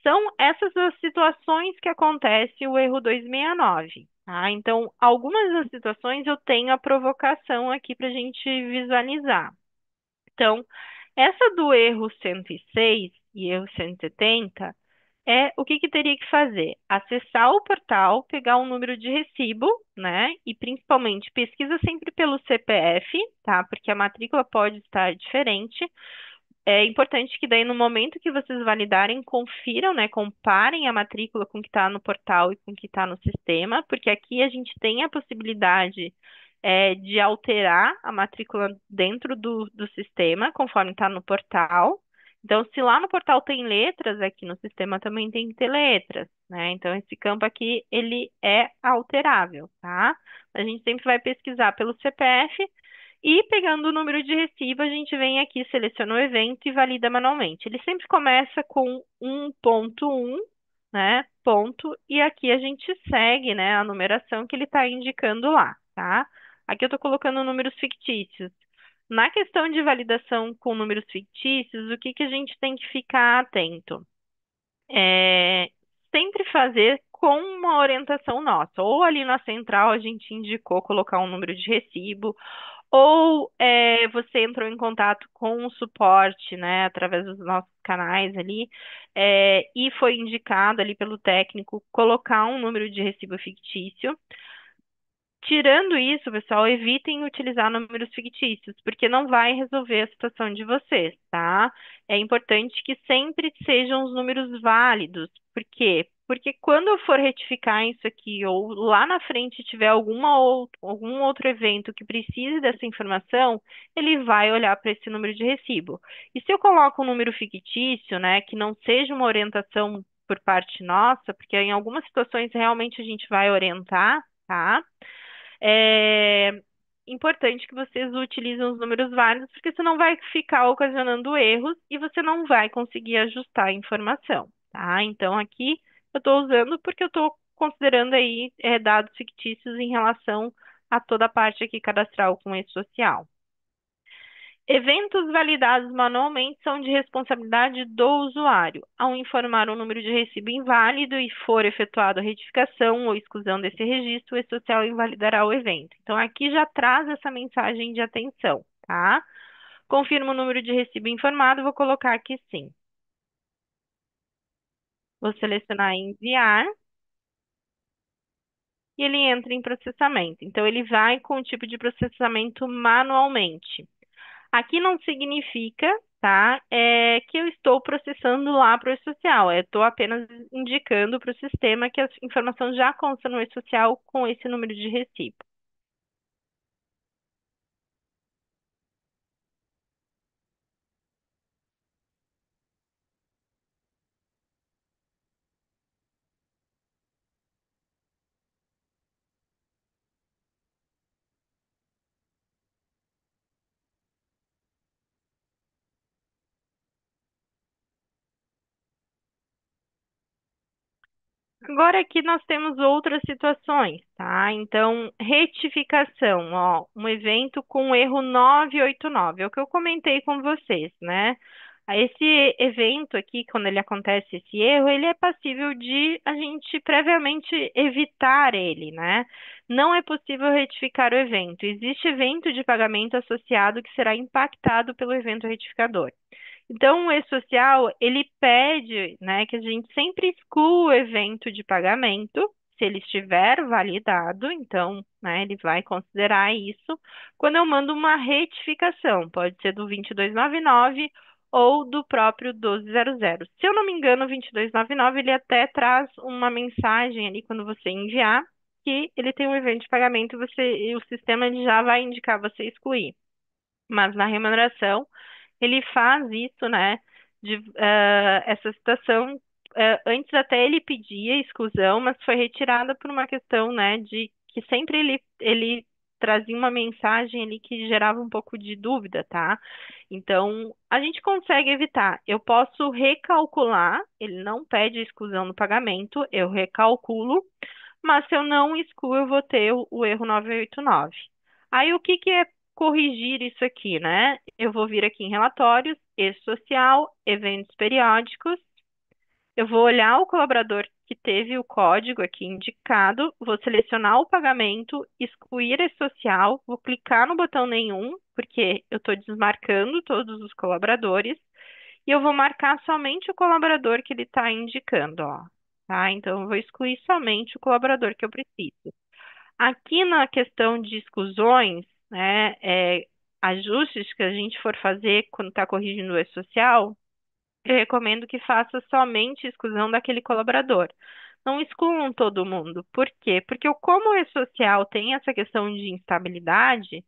são essas as situações que acontece o erro 269, tá? Então, algumas das situações eu tenho a provocação aqui para a gente visualizar. Então, essa do erro 106 e erro 170 é o que que teria que fazer? Acessar o portal, pegar um número de recibo, né? E principalmente pesquisa sempre pelo CPF, tá? Porque a matrícula pode estar diferente. É importante que daí no momento que vocês validarem, confiram, né, comparem a matrícula com o que está no portal e com o que está no sistema, porque aqui a gente tem a possibilidade de alterar a matrícula dentro do sistema, conforme está no portal. Então, se lá no portal tem letras, aqui no sistema também tem que ter letras, né? Então, esse campo aqui, ele é alterável, tá? A gente sempre vai pesquisar pelo CPF e pegando o número de recibo, a gente vem aqui, seleciona o evento e valida manualmente. Ele sempre começa com 1.1, né, ponto, e aqui a gente segue, né, a numeração que ele está indicando lá, tá? Aqui eu estou colocando números fictícios. Na questão de validação com números fictícios, o que que a gente tem que ficar atento? É sempre fazer com uma orientação nossa. Ou ali na central a gente indicou colocar um número de recibo, ou você entrou em contato com o suporte, né, através dos nossos canais ali, e foi indicado ali pelo técnico colocar um número de recibo fictício. Tirando isso, pessoal, evitem utilizar números fictícios, porque não vai resolver a situação de vocês, tá? É importante que sempre sejam os números válidos. Por quê? Porque quando eu for retificar isso aqui, ou lá na frente tiver algum outro evento que precise dessa informação, ele vai olhar para esse número de recibo. E se eu coloco um número fictício, né, que não seja uma orientação por parte nossa, porque em algumas situações realmente a gente vai orientar, tá? É importante que vocês utilizem os números válidos, porque senão vai ficar ocasionando erros e você não vai conseguir ajustar a informação, tá? Então aqui eu estou usando porque eu estou considerando aí dados fictícios em relação a toda a parte aqui cadastral com esse social. Eventos validados manualmente são de responsabilidade do usuário. Ao informar o número de recibo inválido e for efetuada a retificação ou exclusão desse registro, o E-Social invalidará o evento. Então, aqui já traz essa mensagem de atenção, tá? Confirma o número de recibo informado, vou colocar aqui sim. Vou selecionar enviar e ele entra em processamento. Então, ele vai com o tipo de processamento manualmente. Aqui não significa, tá, que eu estou processando lá para o E-Social. Eu estou apenas indicando para o sistema que a informação já consta no E-Social com esse número de recibo. Agora aqui nós temos outras situações, tá? Então, retificação, ó, um evento com erro 989, é o que eu comentei com vocês, né? Esse evento aqui, quando ele acontece esse erro, ele é passível de a gente previamente evitar ele, né? Não é possível retificar o evento. Existe evento de pagamento associado que será impactado pelo evento retificador. Então, o E-Social, ele pede, né, que a gente sempre exclua o evento de pagamento, se ele estiver validado, então, né, ele vai considerar isso quando eu mando uma retificação, pode ser do 2299 ou do próprio 1200. Se eu não me engano, o 2299, ele até traz uma mensagem ali quando você enviar, que ele tem um evento de pagamento e o sistema ele já vai indicar você excluir. Mas na remuneração, ele faz isso, né? Essa situação, antes até ele pedia exclusão, mas foi retirada por uma questão, né, de que sempre ele trazia uma mensagem ali que gerava um pouco de dúvida, tá? Então, a gente consegue evitar. Eu posso recalcular, ele não pede exclusão no pagamento, eu recalculo, mas se eu não excluo, eu vou ter o erro 989. Aí, o que que é corrigir isso aqui, né? Eu vou vir aqui em relatórios, e-social, eventos periódicos. Eu vou olhar o colaborador que teve o código aqui indicado, vou selecionar o pagamento, excluir e-social, vou clicar no botão nenhum, porque eu estou desmarcando todos os colaboradores, e eu vou marcar somente o colaborador que ele está indicando, ó. Tá? Então, eu vou excluir somente o colaborador que eu preciso. Aqui na questão de exclusões, né, ajustes que a gente for fazer quando está corrigindo o E-Social, eu recomendo que faça somente exclusão daquele colaborador. Não excluam todo mundo. Por quê? Porque como o E-Social tem essa questão de instabilidade,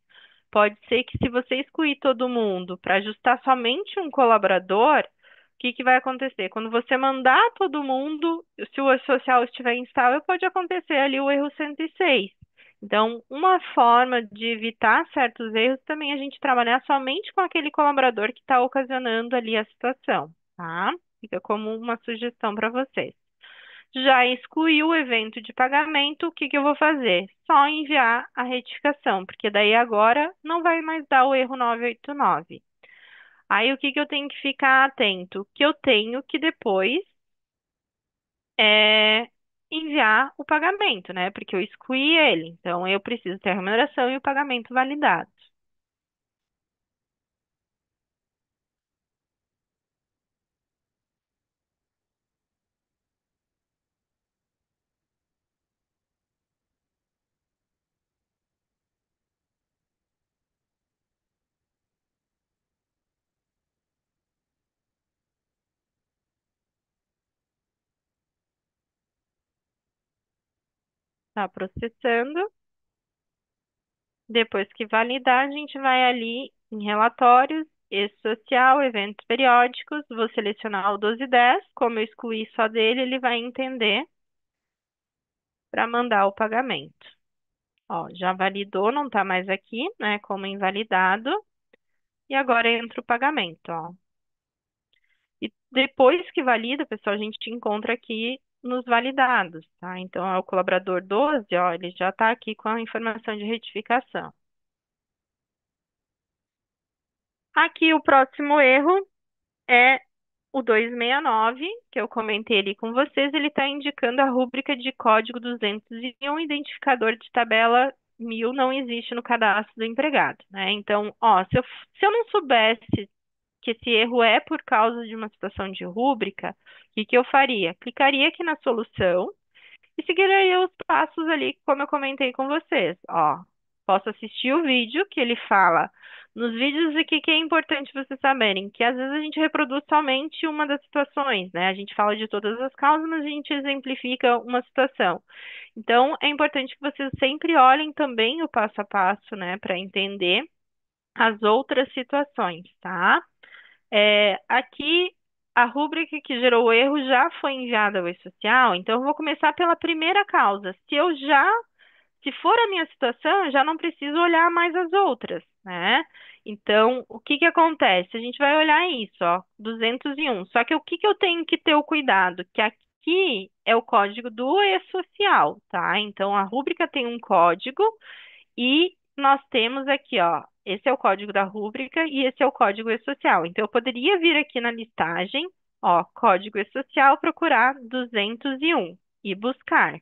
pode ser que se você excluir todo mundo para ajustar somente um colaborador, o que que vai acontecer? Quando você mandar todo mundo, se o social estiver instável, pode acontecer ali o erro 106. Então, uma forma de evitar certos erros também é a gente trabalhar somente com aquele colaborador que está ocasionando ali a situação, tá? Fica como uma sugestão para vocês. Já excluiu o evento de pagamento, o que que eu vou fazer? Só enviar a retificação, porque daí agora não vai mais dar o erro 989. Aí o que que eu tenho que ficar atento? Que eu tenho que depois é, enviar o pagamento, né? Porque eu excluí ele. Então eu preciso ter a remuneração e o pagamento validado. Tá processando. Depois que validar, a gente vai ali em relatórios, e-social, eventos periódicos, vou selecionar o 1210, como eu excluí só dele, ele vai entender para mandar o pagamento. Ó, já validou, não está mais aqui, né, como invalidado, e agora entra o pagamento, ó. E depois que valida, pessoal, a gente encontra aqui nos validados, tá? Então, é o colaborador 12, ó, ele já está aqui com a informação de retificação. Aqui o próximo erro é o 269, que eu comentei ali com vocês. Ele está indicando a rúbrica de código 201, identificador de tabela 1000 não existe no cadastro do empregado, né? Então, ó, se eu não soubesse que esse erro é por causa de uma situação de rúbrica, o que que eu faria? Clicaria aqui na solução e seguirei os passos ali, como eu comentei com vocês. Ó, posso assistir o vídeo que ele fala nos vídeos e que é importante vocês saberem, que às vezes a gente reproduz somente uma das situações, né? A gente fala de todas as causas, mas a gente exemplifica uma situação. Então, é importante que vocês sempre olhem também o passo a passo, né, para entender as outras situações, tá? Aqui, a rúbrica que gerou o erro já foi enviada ao e-social, então eu vou começar pela primeira causa. Se for a minha situação, eu já não preciso olhar mais as outras, né? Então, o que que acontece? A gente vai olhar isso, ó, 201. Só que o que que eu tenho que ter o cuidado? Que aqui é o código do e-social, tá? Então, a rúbrica tem um código e nós temos aqui, ó, esse é o código da rúbrica e esse é o código e-social. Então, eu poderia vir aqui na listagem, ó, código e-social, procurar 201 e buscar.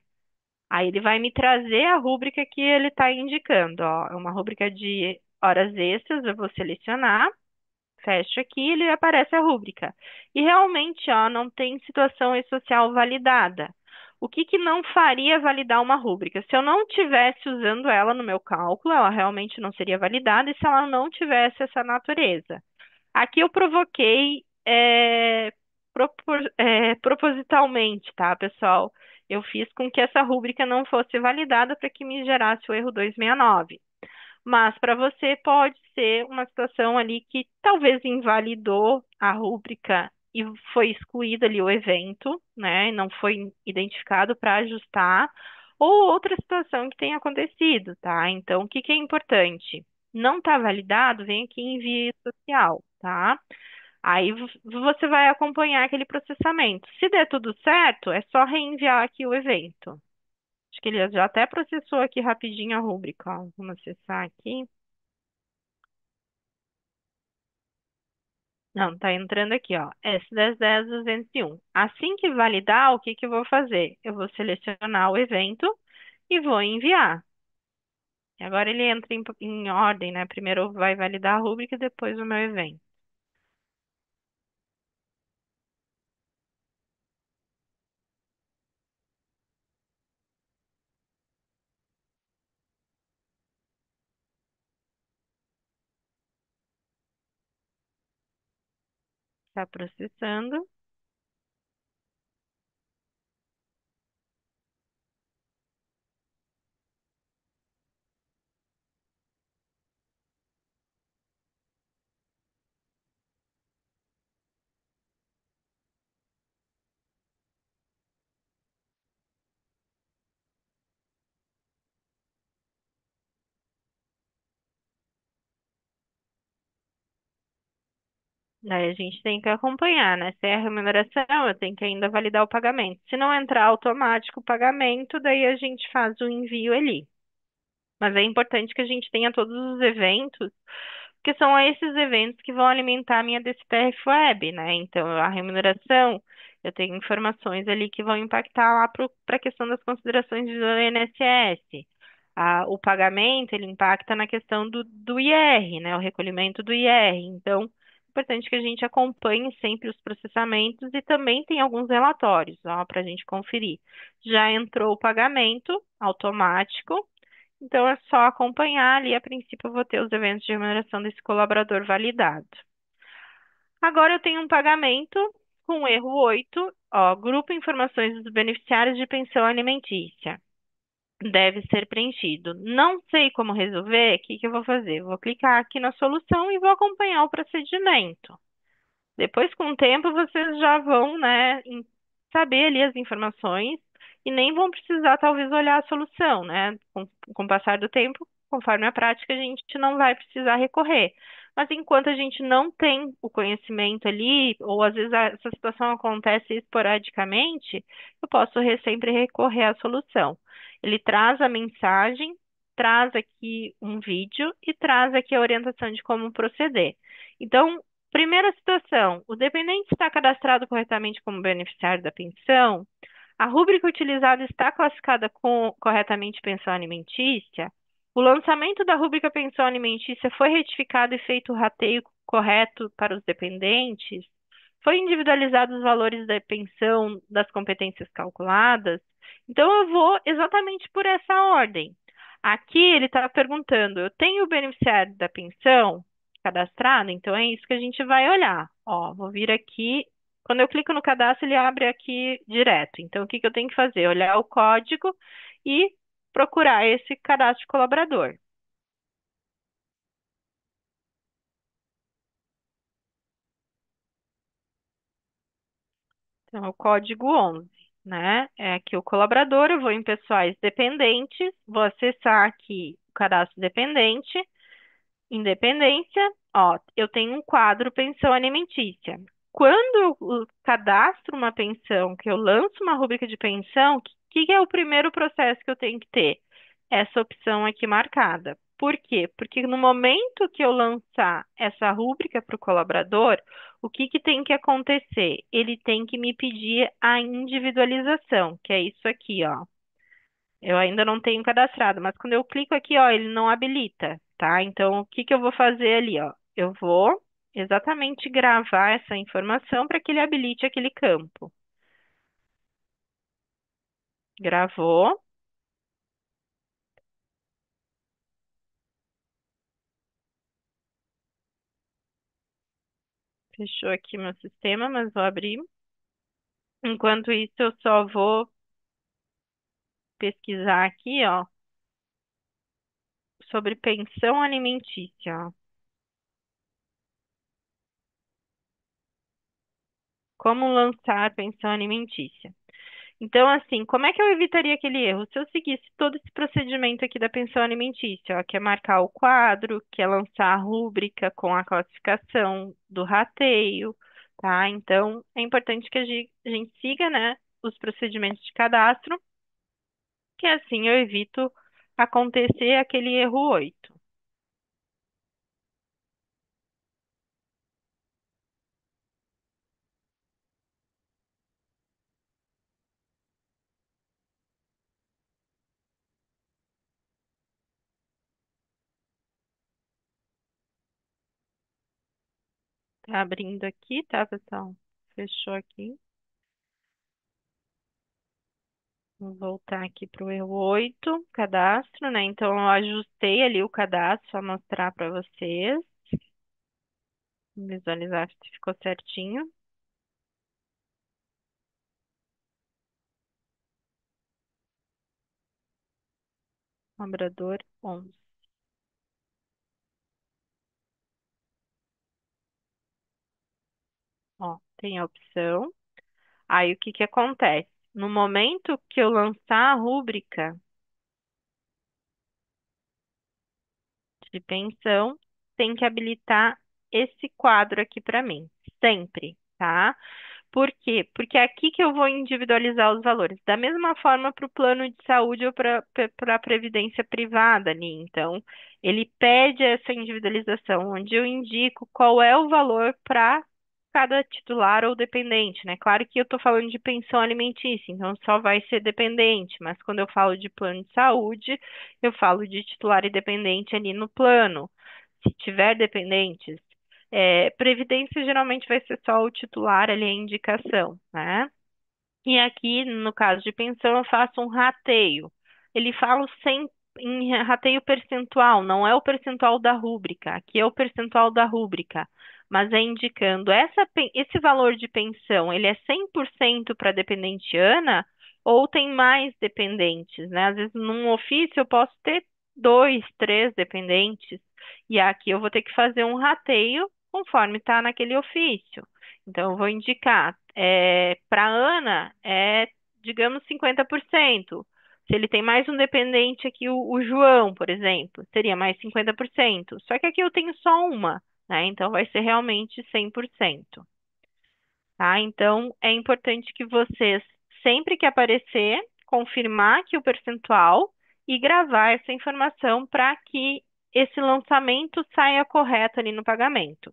Aí ele vai me trazer a rúbrica que ele está indicando, ó, é uma rúbrica de horas extras, eu vou selecionar, fecho aqui, ele aparece a rúbrica. E realmente, ó, não tem situação e-social validada. O que que não faria validar uma rúbrica? Se eu não tivesse usando ela no meu cálculo, ela realmente não seria validada, e se ela não tivesse essa natureza. Aqui eu provoquei propositalmente, tá, pessoal? Eu fiz com que essa rúbrica não fosse validada para que me gerasse o erro 269. Mas para você pode ser uma situação ali que talvez invalidou a rúbrica e foi excluído ali o evento, né? E não foi identificado para ajustar, ou outra situação que tenha acontecido, tá? Então, o que que é importante? Não está validado, vem aqui em envio social, tá? Aí você vai acompanhar aquele processamento. Se der tudo certo, é só reenviar aqui o evento. Acho que ele já até processou aqui rapidinho a rúbrica, ó. Vamos acessar aqui. Não, tá entrando aqui, ó. S1010-201. Assim que validar, o que que eu vou fazer? Eu vou selecionar o evento e vou enviar. E agora ele entra em ordem, né? Primeiro vai validar a rúbrica e depois o meu evento. Está processando. Daí a gente tem que acompanhar, né? Se é a remuneração, eu tenho que ainda validar o pagamento. Se não entrar automático o pagamento, daí a gente faz o envio ali. Mas é importante que a gente tenha todos os eventos, porque são esses eventos que vão alimentar a minha DCTRF Web, né? Então, a remuneração, eu tenho informações ali que vão impactar lá para a questão das considerações do INSS. O pagamento, ele impacta na questão do IR, né? O recolhimento do IR. Então, é importante que a gente acompanhe sempre os processamentos e também tem alguns relatórios, ó, para a gente conferir. Já entrou o pagamento automático, então é só acompanhar ali. A princípio, eu vou ter os eventos de remuneração desse colaborador validado. Agora eu tenho um pagamento com erro 8, ó, grupo informações dos beneficiários de pensão alimentícia. Deve ser preenchido. Não sei como resolver, o que que eu vou fazer? Vou clicar aqui na solução e vou acompanhar o procedimento. Depois, com o tempo, vocês já vão, né, saber ali as informações e nem vão precisar, talvez, olhar a solução, né? Com o passar do tempo, conforme a prática, a gente não vai precisar recorrer. Mas enquanto a gente não tem o conhecimento ali, ou às vezes essa situação acontece esporadicamente, eu posso sempre recorrer à solução. Ele traz a mensagem traz aqui um vídeo e traz aqui a orientação de como proceder. Então, primeira situação, o dependente está cadastrado corretamente como beneficiário da pensão? A rúbrica utilizada está classificada corretamente pensão alimentícia? O lançamento da rúbrica pensão alimentícia foi retificado e feito o rateio correto para os dependentes? Foi individualizado os valores da pensão das competências calculadas? Então, eu vou exatamente por essa ordem. Aqui ele está perguntando: eu tenho o beneficiário da pensão cadastrado? Então, é isso que a gente vai olhar. Ó, vou vir aqui. Quando eu clico no cadastro, ele abre aqui direto. Então, o que que eu tenho que fazer? Olhar o código e procurar esse cadastro de colaborador. Então, é o código 11, né? É aqui o colaborador, eu vou em pessoais dependentes, vou acessar aqui o cadastro dependente, independência, ó, eu tenho um quadro pensão alimentícia. Quando eu cadastro uma pensão, que eu lanço uma rúbrica de pensão, o que é o primeiro processo que eu tenho que ter? Essa opção aqui marcada. Por quê? Porque no momento que eu lançar essa rúbrica para o colaborador, o que que tem que acontecer? Ele tem que me pedir a individualização, que é isso aqui, ó. Eu ainda não tenho cadastrado, mas quando eu clico aqui, ó, ele não habilita, tá? Então, o que que eu vou fazer ali, ó? Eu vou exatamente gravar essa informação para que ele habilite aquele campo. Gravou, fechou aqui meu sistema, mas vou abrir. Enquanto isso, eu só vou pesquisar aqui, ó, sobre pensão alimentícia, ó. Como lançar pensão alimentícia. Então, assim, como é que eu evitaria aquele erro? Se eu seguisse todo esse procedimento aqui da pensão alimentícia, ó, que é marcar o quadro, que é lançar a rúbrica com a classificação do rateio, tá? Então, é importante que a gente siga, né, os procedimentos de cadastro, que assim eu evito acontecer aquele erro 8. Tá abrindo aqui, tá, pessoal? Fechou aqui. Vou voltar aqui para o erro 8, cadastro, né? Então, eu ajustei ali o cadastro para mostrar para vocês, visualizar se ficou certinho. Obrador 11. Ó, tem a opção. Aí, o que que acontece? No momento que eu lançar a rúbrica de pensão, tem que habilitar esse quadro aqui para mim, sempre, tá? Por quê? Porque é aqui que eu vou individualizar os valores. Da mesma forma para o plano de saúde ou para a previdência privada ali. Então, ele pede essa individualização, onde eu indico qual é o valor para cada titular ou dependente, né? Claro que eu estou falando de pensão alimentícia, então só vai ser dependente, mas quando eu falo de plano de saúde, eu falo de titular e dependente ali no plano. Se tiver dependentes, previdência geralmente vai ser só o titular ali, a indicação, né? E aqui, no caso de pensão, eu faço um rateio. Ele fala sem, em rateio percentual, não é o percentual da rúbrica. Aqui é o percentual da rúbrica, mas é indicando esse valor de pensão, ele é 100% para dependentiana ou tem mais dependentes, né? Às vezes, num ofício, eu posso ter dois, três dependentes, e aqui eu vou ter que fazer um rateio conforme está naquele ofício. Então, eu vou indicar, para Ana, digamos, 50%. Se ele tem mais um dependente aqui, o João, por exemplo, seria mais 50%. Só que aqui eu tenho só uma, né? Então, vai ser realmente 100%. Tá? Então, é importante que vocês, sempre que aparecer, confirmar aqui o percentual e gravar essa informação para que esse lançamento saia correto ali no pagamento.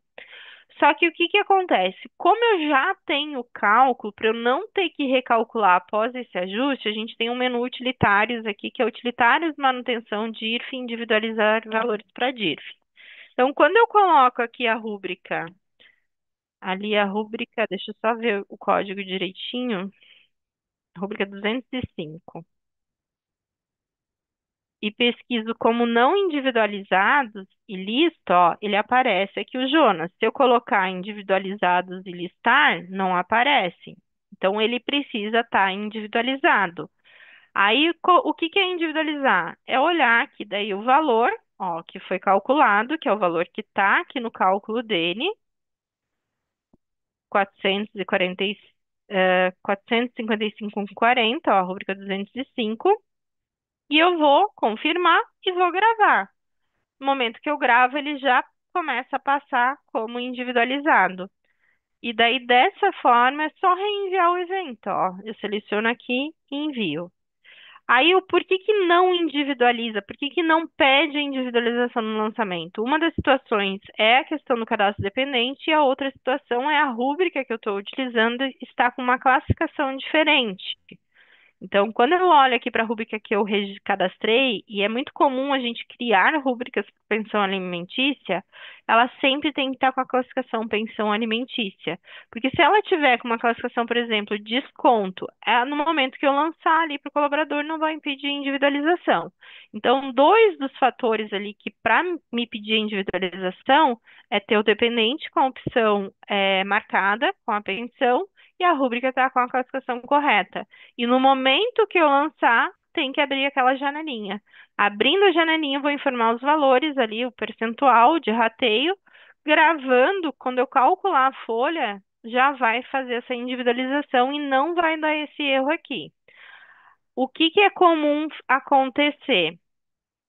Só que o que que acontece? Como eu já tenho cálculo, para eu não ter que recalcular após esse ajuste, a gente tem um menu utilitários aqui, que é utilitários manutenção DIRF e individualizar valores para DIRF. Então, quando eu coloco aqui a rúbrica, ali a rúbrica, deixa eu só ver o código direitinho, rúbrica 205, e pesquiso como não individualizados e listo, ó, ele aparece aqui o Jonas. Se eu colocar individualizados e listar, não aparece. Então, ele precisa estar individualizado. Aí, o que que é individualizar? É olhar aqui daí o valor, ó, que foi calculado, que é o valor que está aqui no cálculo dele, 440, 455,40, ó, a rúbrica 205, e eu vou confirmar e vou gravar. No momento que eu gravo, ele já começa a passar como individualizado. E daí, dessa forma, é só reenviar o evento, ó. Eu seleciono aqui e envio. Aí, o por que que não individualiza? Por que que não pede a individualização no lançamento? Uma das situações é a questão do cadastro dependente e a outra situação é a rúbrica que eu estou utilizando está com uma classificação diferente. Então, quando eu olho aqui para a rúbrica que eu cadastrei, e é muito comum a gente criar rúbricas para pensão alimentícia, ela sempre tem que estar com a classificação pensão alimentícia. Porque se ela tiver com uma classificação, por exemplo, desconto, no momento que eu lançar ali para o colaborador, não vai impedir individualização. Então, dois dos fatores ali que para me pedir individualização é ter o dependente com a opção marcada com a pensão e a rúbrica está com a classificação correta. E no momento que eu lançar, tem que abrir aquela janelinha. Abrindo a janelinha, eu vou informar os valores ali, o percentual de rateio. Gravando, quando eu calcular a folha, já vai fazer essa individualização e não vai dar esse erro aqui. O que que é comum acontecer?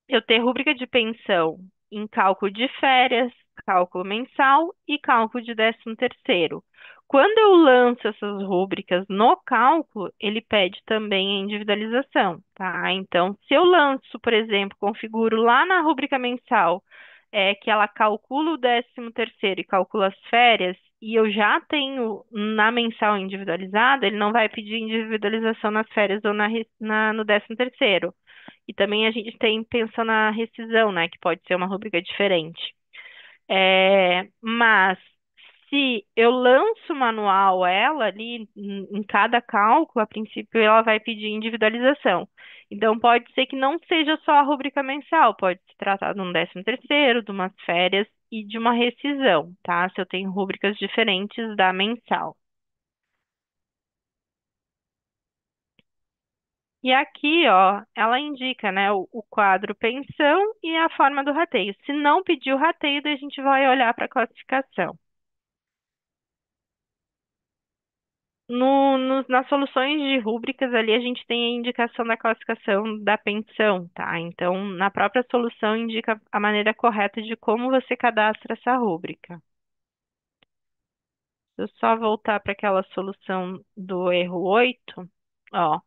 Eu ter rúbrica de pensão em cálculo de férias, cálculo mensal e cálculo de 13º. Quando eu lanço essas rúbricas no cálculo, ele pede também a individualização, tá? Então, se eu lanço, por exemplo, configuro lá na rúbrica mensal, que ela calcula o 13º e calcula as férias, e eu já tenho na mensal individualizada, ele não vai pedir individualização nas férias ou no 13º. E também a gente tem pensando na rescisão, né? Que pode ser uma rubrica diferente. Mas se eu lanço manual ela ali em cada cálculo, a princípio ela vai pedir individualização. Então pode ser que não seja só a rubrica mensal, pode se tratar de um 13º, de umas férias e de uma rescisão, tá? Se eu tenho rúbricas diferentes da mensal. E aqui, ó, ela indica, né, o quadro pensão e a forma do rateio. Se não pedir o rateio, daí a gente vai olhar para a classificação. Nas soluções de rúbricas ali, a gente tem a indicação da classificação da pensão, tá? Então, na própria solução indica a maneira correta de como você cadastra essa rúbrica. Deixa eu só voltar para aquela solução do erro 8, ó.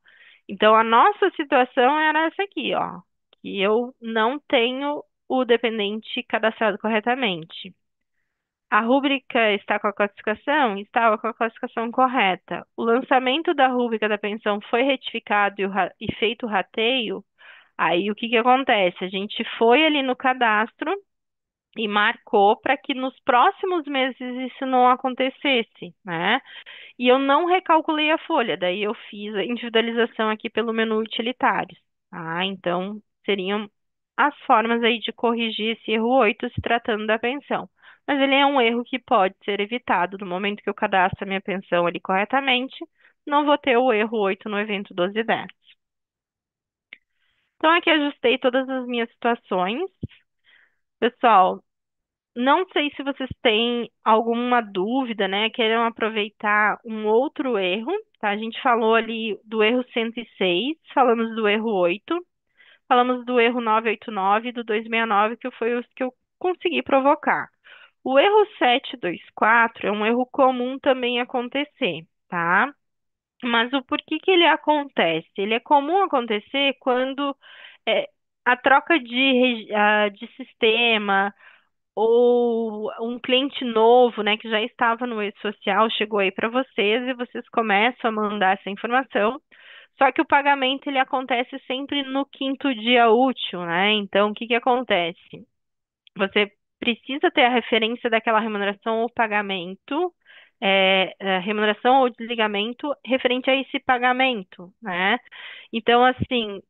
Então, a nossa situação era essa aqui, ó, que eu não tenho o dependente cadastrado corretamente. A rúbrica está com a classificação? Estava com a classificação correta. O lançamento da rúbrica da pensão foi retificado e feito o rateio. Aí, o que que acontece? A gente foi ali no cadastro e marcou para que nos próximos meses isso não acontecesse, né? E eu não recalculei a folha, daí eu fiz a individualização aqui pelo menu utilitários. Ah, então seriam as formas aí de corrigir esse erro 8 se tratando da pensão. Mas ele é um erro que pode ser evitado no momento que eu cadastro a minha pensão ali corretamente, não vou ter o erro 8 no evento 1210. Então aqui ajustei todas as minhas situações. Pessoal, não sei se vocês têm alguma dúvida, né? Queiram aproveitar um outro erro, tá? A gente falou ali do erro 106, falamos do erro 8, falamos do erro 989 e do 269, que foi os que eu consegui provocar. O erro 724 é um erro comum também acontecer, tá? Mas o porquê que ele acontece? Ele é comum acontecer quando é, a troca de sistema ou um cliente novo, né, que já estava no e-social, chegou aí para vocês e vocês começam a mandar essa informação. Só que o pagamento ele acontece sempre no quinto dia útil, né? Então, o que que acontece? Você precisa ter a referência daquela remuneração ou pagamento, remuneração ou desligamento referente a esse pagamento, né? Então, assim,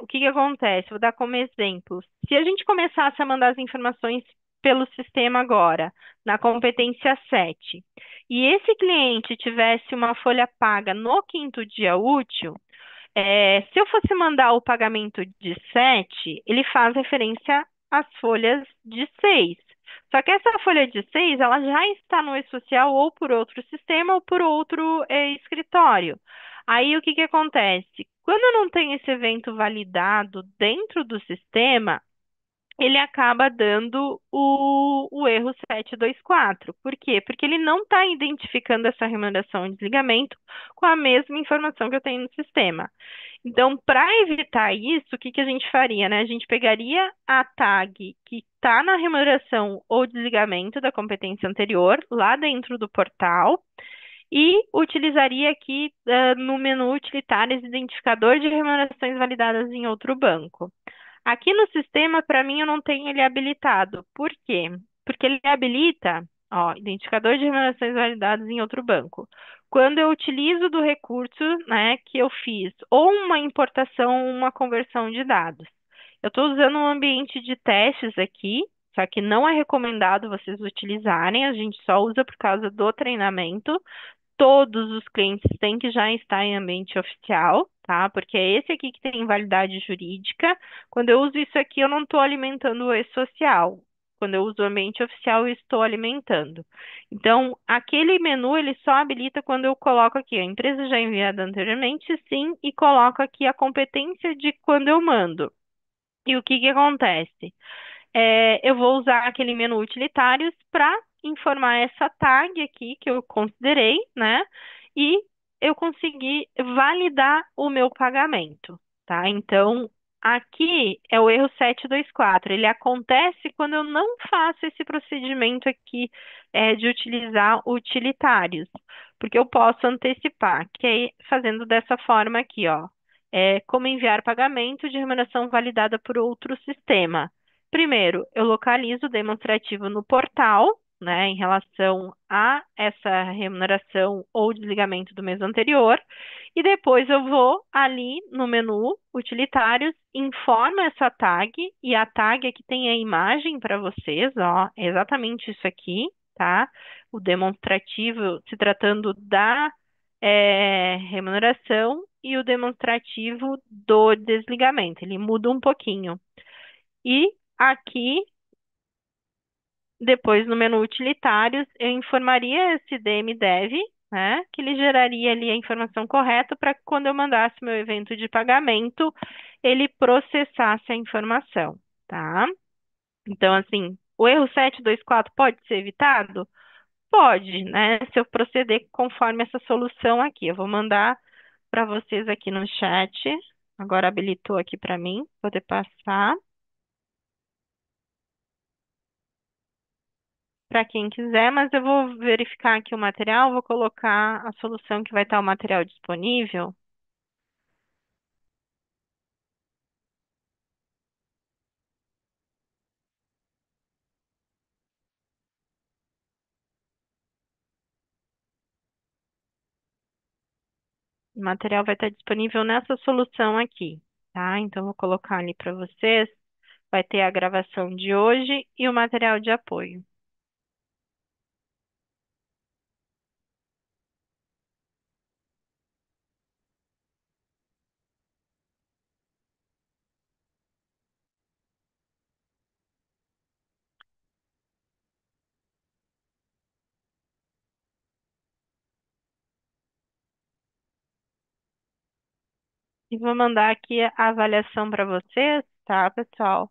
o que que acontece? Vou dar como exemplo. Se a gente começasse a mandar as informações pelo sistema agora, na competência 7, e esse cliente tivesse uma folha paga no quinto dia útil, se eu fosse mandar o pagamento de 7, ele faz referência às folhas de 6. Só que essa folha de 6, ela já está no e-social ou por outro sistema ou por outro escritório. Aí o que que acontece? Quando eu não tenho esse evento validado dentro do sistema, ele acaba dando o erro 724. Por quê? Porque ele não está identificando essa remuneração de desligamento com a mesma informação que eu tenho no sistema. Então, para evitar isso, o que que a gente faria, né? A gente pegaria a tag que está na remuneração ou desligamento da competência anterior, lá dentro do portal, e utilizaria aqui, no menu utilitários, identificador de remunerações validadas em outro banco. Aqui no sistema, para mim, eu não tenho ele habilitado. Por quê? Porque ele habilita, ó, identificador de remunerações validadas em outro banco. Quando eu utilizo do recurso, né, que eu fiz, ou uma importação ou uma conversão de dados. Eu estou usando um ambiente de testes aqui, só que não é recomendado vocês utilizarem, a gente só usa por causa do treinamento. Todos os clientes têm que já estar em ambiente oficial, tá? Porque é esse aqui que tem validade jurídica. Quando eu uso isso aqui, eu não estou alimentando o e-social. Quando eu uso o ambiente oficial, eu estou alimentando. Então, aquele menu, ele só habilita quando eu coloco aqui a empresa já enviada anteriormente, sim, e coloco aqui a competência de quando eu mando. E o que que acontece? Eu vou usar aquele menu utilitários para informar essa tag aqui que eu considerei, né? E eu consegui validar o meu pagamento, tá? Então, aqui é o erro 724. Ele acontece quando eu não faço esse procedimento aqui, de utilizar utilitários, porque eu posso antecipar, que é fazendo dessa forma aqui, ó. Como enviar pagamento de remuneração validada por outro sistema. Primeiro, eu localizo o demonstrativo no portal, né, em relação a essa remuneração ou desligamento do mês anterior, e depois eu vou ali no menu utilitários, informo essa tag, e a tag aqui tem a imagem para vocês, ó, é exatamente isso aqui, tá? O demonstrativo se tratando da remuneração e o demonstrativo do desligamento, ele muda um pouquinho. E aqui, depois no menu utilitários, eu informaria esse DMDev, né, que ele geraria ali a informação correta para que quando eu mandasse meu evento de pagamento, ele processasse a informação, tá? Então, assim, o erro 724 pode ser evitado? Pode, né? Se eu proceder conforme essa solução aqui. Eu vou mandar para vocês aqui no chat. Agora habilitou aqui para mim, poder passar. Para quem quiser, mas eu vou verificar aqui o material, vou colocar a solução que vai estar o material disponível. O material vai estar disponível nessa solução aqui, tá? Então, vou colocar ali para vocês. Vai ter a gravação de hoje e o material de apoio. E vou mandar aqui a avaliação para vocês, tá, pessoal?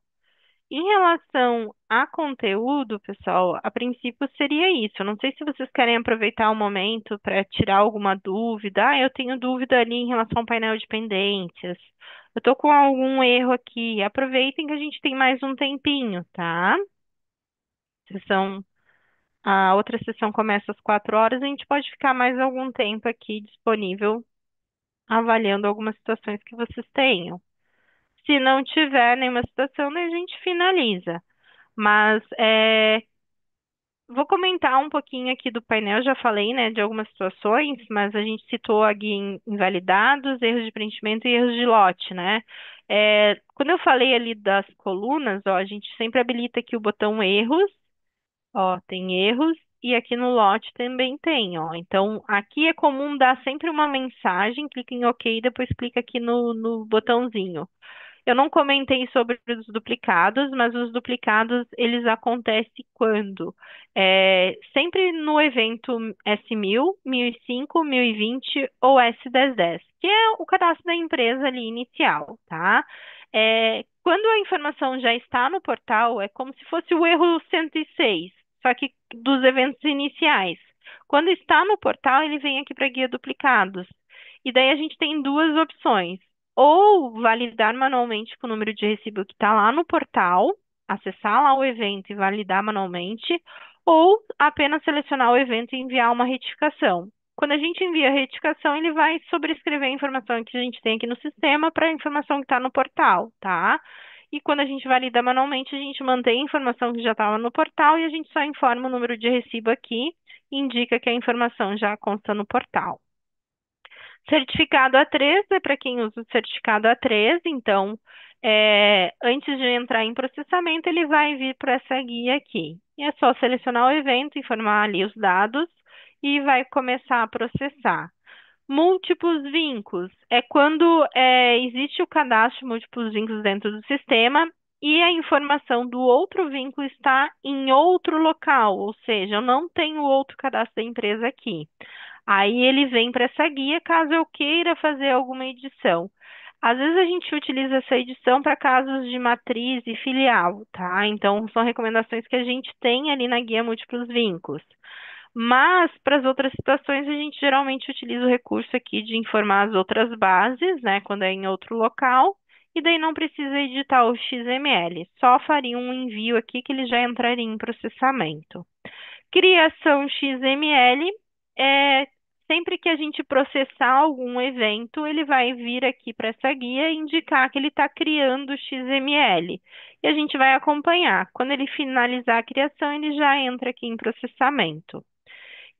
Em relação a conteúdo, pessoal, a princípio seria isso. Eu não sei se vocês querem aproveitar o momento para tirar alguma dúvida. Ah, eu tenho dúvida ali em relação ao painel de pendências. Eu tô com algum erro aqui. Aproveitem que a gente tem mais um tempinho, tá? Sessão, a outra sessão começa às 4 horas, a gente pode ficar mais algum tempo aqui disponível, avaliando algumas situações que vocês tenham. Se não tiver nenhuma situação, daí a gente finaliza. Mas vou comentar um pouquinho aqui do painel, já falei, né, de algumas situações, mas a gente citou aqui invalidados, erros de preenchimento e erros de lote, né? Quando eu falei ali das colunas, ó, a gente sempre habilita aqui o botão erros, ó, tem erros, e aqui no lote também tem, ó. Então, aqui é comum dar sempre uma mensagem, clica em OK, depois clica aqui no botãozinho. Eu não comentei sobre os duplicados, mas os duplicados eles acontecem quando? Sempre no evento S1000, 1005, 1020 ou S1010, que é o cadastro da empresa ali inicial, tá? Quando a informação já está no portal, é como se fosse o erro 106, só que dos eventos iniciais. Quando está no portal, ele vem aqui para guia duplicados. E daí a gente tem duas opções ou validar manualmente com o número de recibo que está lá no portal, acessar lá o evento e validar manualmente, ou apenas selecionar o evento e enviar uma retificação. Quando a gente envia a retificação, ele vai sobrescrever a informação que a gente tem aqui no sistema para a informação que está no portal, tá? E quando a gente valida manualmente, a gente mantém a informação que já estava no portal e a gente só informa o número de recibo aqui e indica que a informação já consta no portal. Certificado A3 é para quem usa o certificado A3, então, antes de entrar em processamento, ele vai vir para essa guia aqui. E é só selecionar o evento, informar ali os dados e vai começar a processar. Múltiplos vínculos é quando existe o cadastro de múltiplos vínculos dentro do sistema e a informação do outro vínculo está em outro local, ou seja, eu não tenho outro cadastro da empresa aqui. Aí ele vem para essa guia caso eu queira fazer alguma edição. Às vezes a gente utiliza essa edição para casos de matriz e filial, tá? Então são recomendações que a gente tem ali na guia múltiplos vínculos. Mas para as outras situações a gente geralmente utiliza o recurso aqui de informar as outras bases, né, quando é em outro local, e daí não precisa editar o XML, só faria um envio aqui que ele já entraria em processamento. Criação XML é sempre que a gente processar algum evento, ele vai vir aqui para essa guia e indicar que ele está criando XML. E a gente vai acompanhar. Quando ele finalizar a criação, ele já entra aqui em processamento.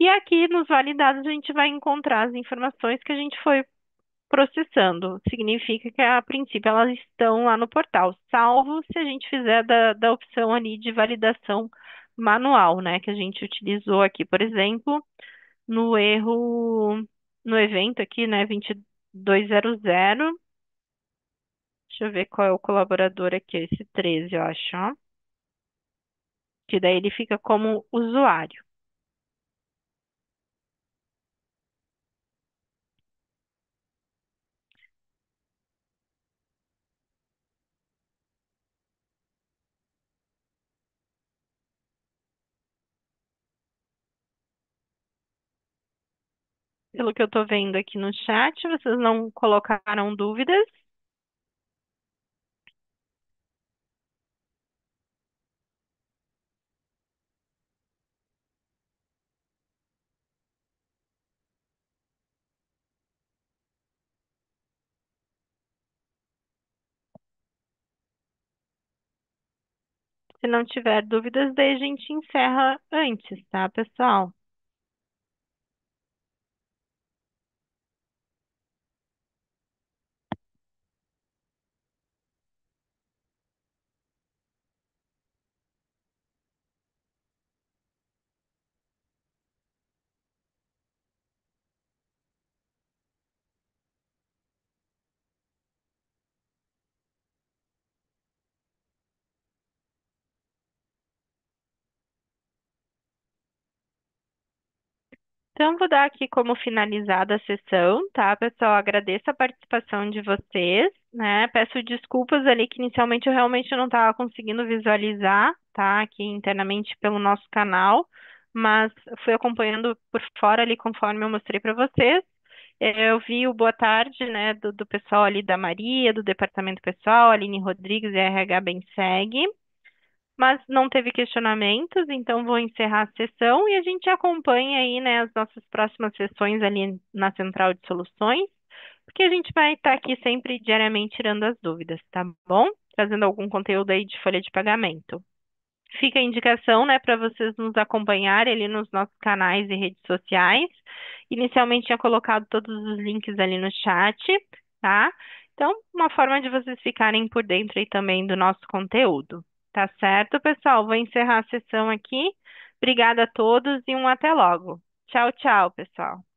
E aqui nos validados a gente vai encontrar as informações que a gente foi processando. Significa que a princípio elas estão lá no portal, salvo se a gente fizer da opção ali de validação manual, né? Que a gente utilizou aqui, por exemplo, no erro, no evento aqui, né? 2200. Deixa eu ver qual é o colaborador aqui, esse 13, eu acho, ó. Que daí ele fica como usuário. Pelo que eu estou vendo aqui no chat, vocês não colocaram dúvidas. Se não tiver dúvidas, daí a gente encerra antes, tá, pessoal? Então, vou dar aqui como finalizada a sessão, tá, pessoal? Agradeço a participação de vocês, né? Peço desculpas ali que inicialmente eu realmente não estava conseguindo visualizar, tá, aqui internamente pelo nosso canal, mas fui acompanhando por fora ali conforme eu mostrei para vocês. Eu vi o boa tarde, né, do pessoal ali da Maria, do departamento pessoal, Aline Rodrigues e RH Bem Segue, mas não teve questionamentos, então vou encerrar a sessão e a gente acompanha aí, né, as nossas próximas sessões ali na Central de Soluções, porque a gente vai estar aqui sempre diariamente tirando as dúvidas, tá bom? Trazendo algum conteúdo aí de folha de pagamento. Fica a indicação, né, para vocês nos acompanharem ali nos nossos canais e redes sociais. Inicialmente tinha colocado todos os links ali no chat, tá? Então, uma forma de vocês ficarem por dentro aí também do nosso conteúdo. Tá certo, pessoal? Vou encerrar a sessão aqui. Obrigada a todos e um até logo. Tchau, tchau, pessoal.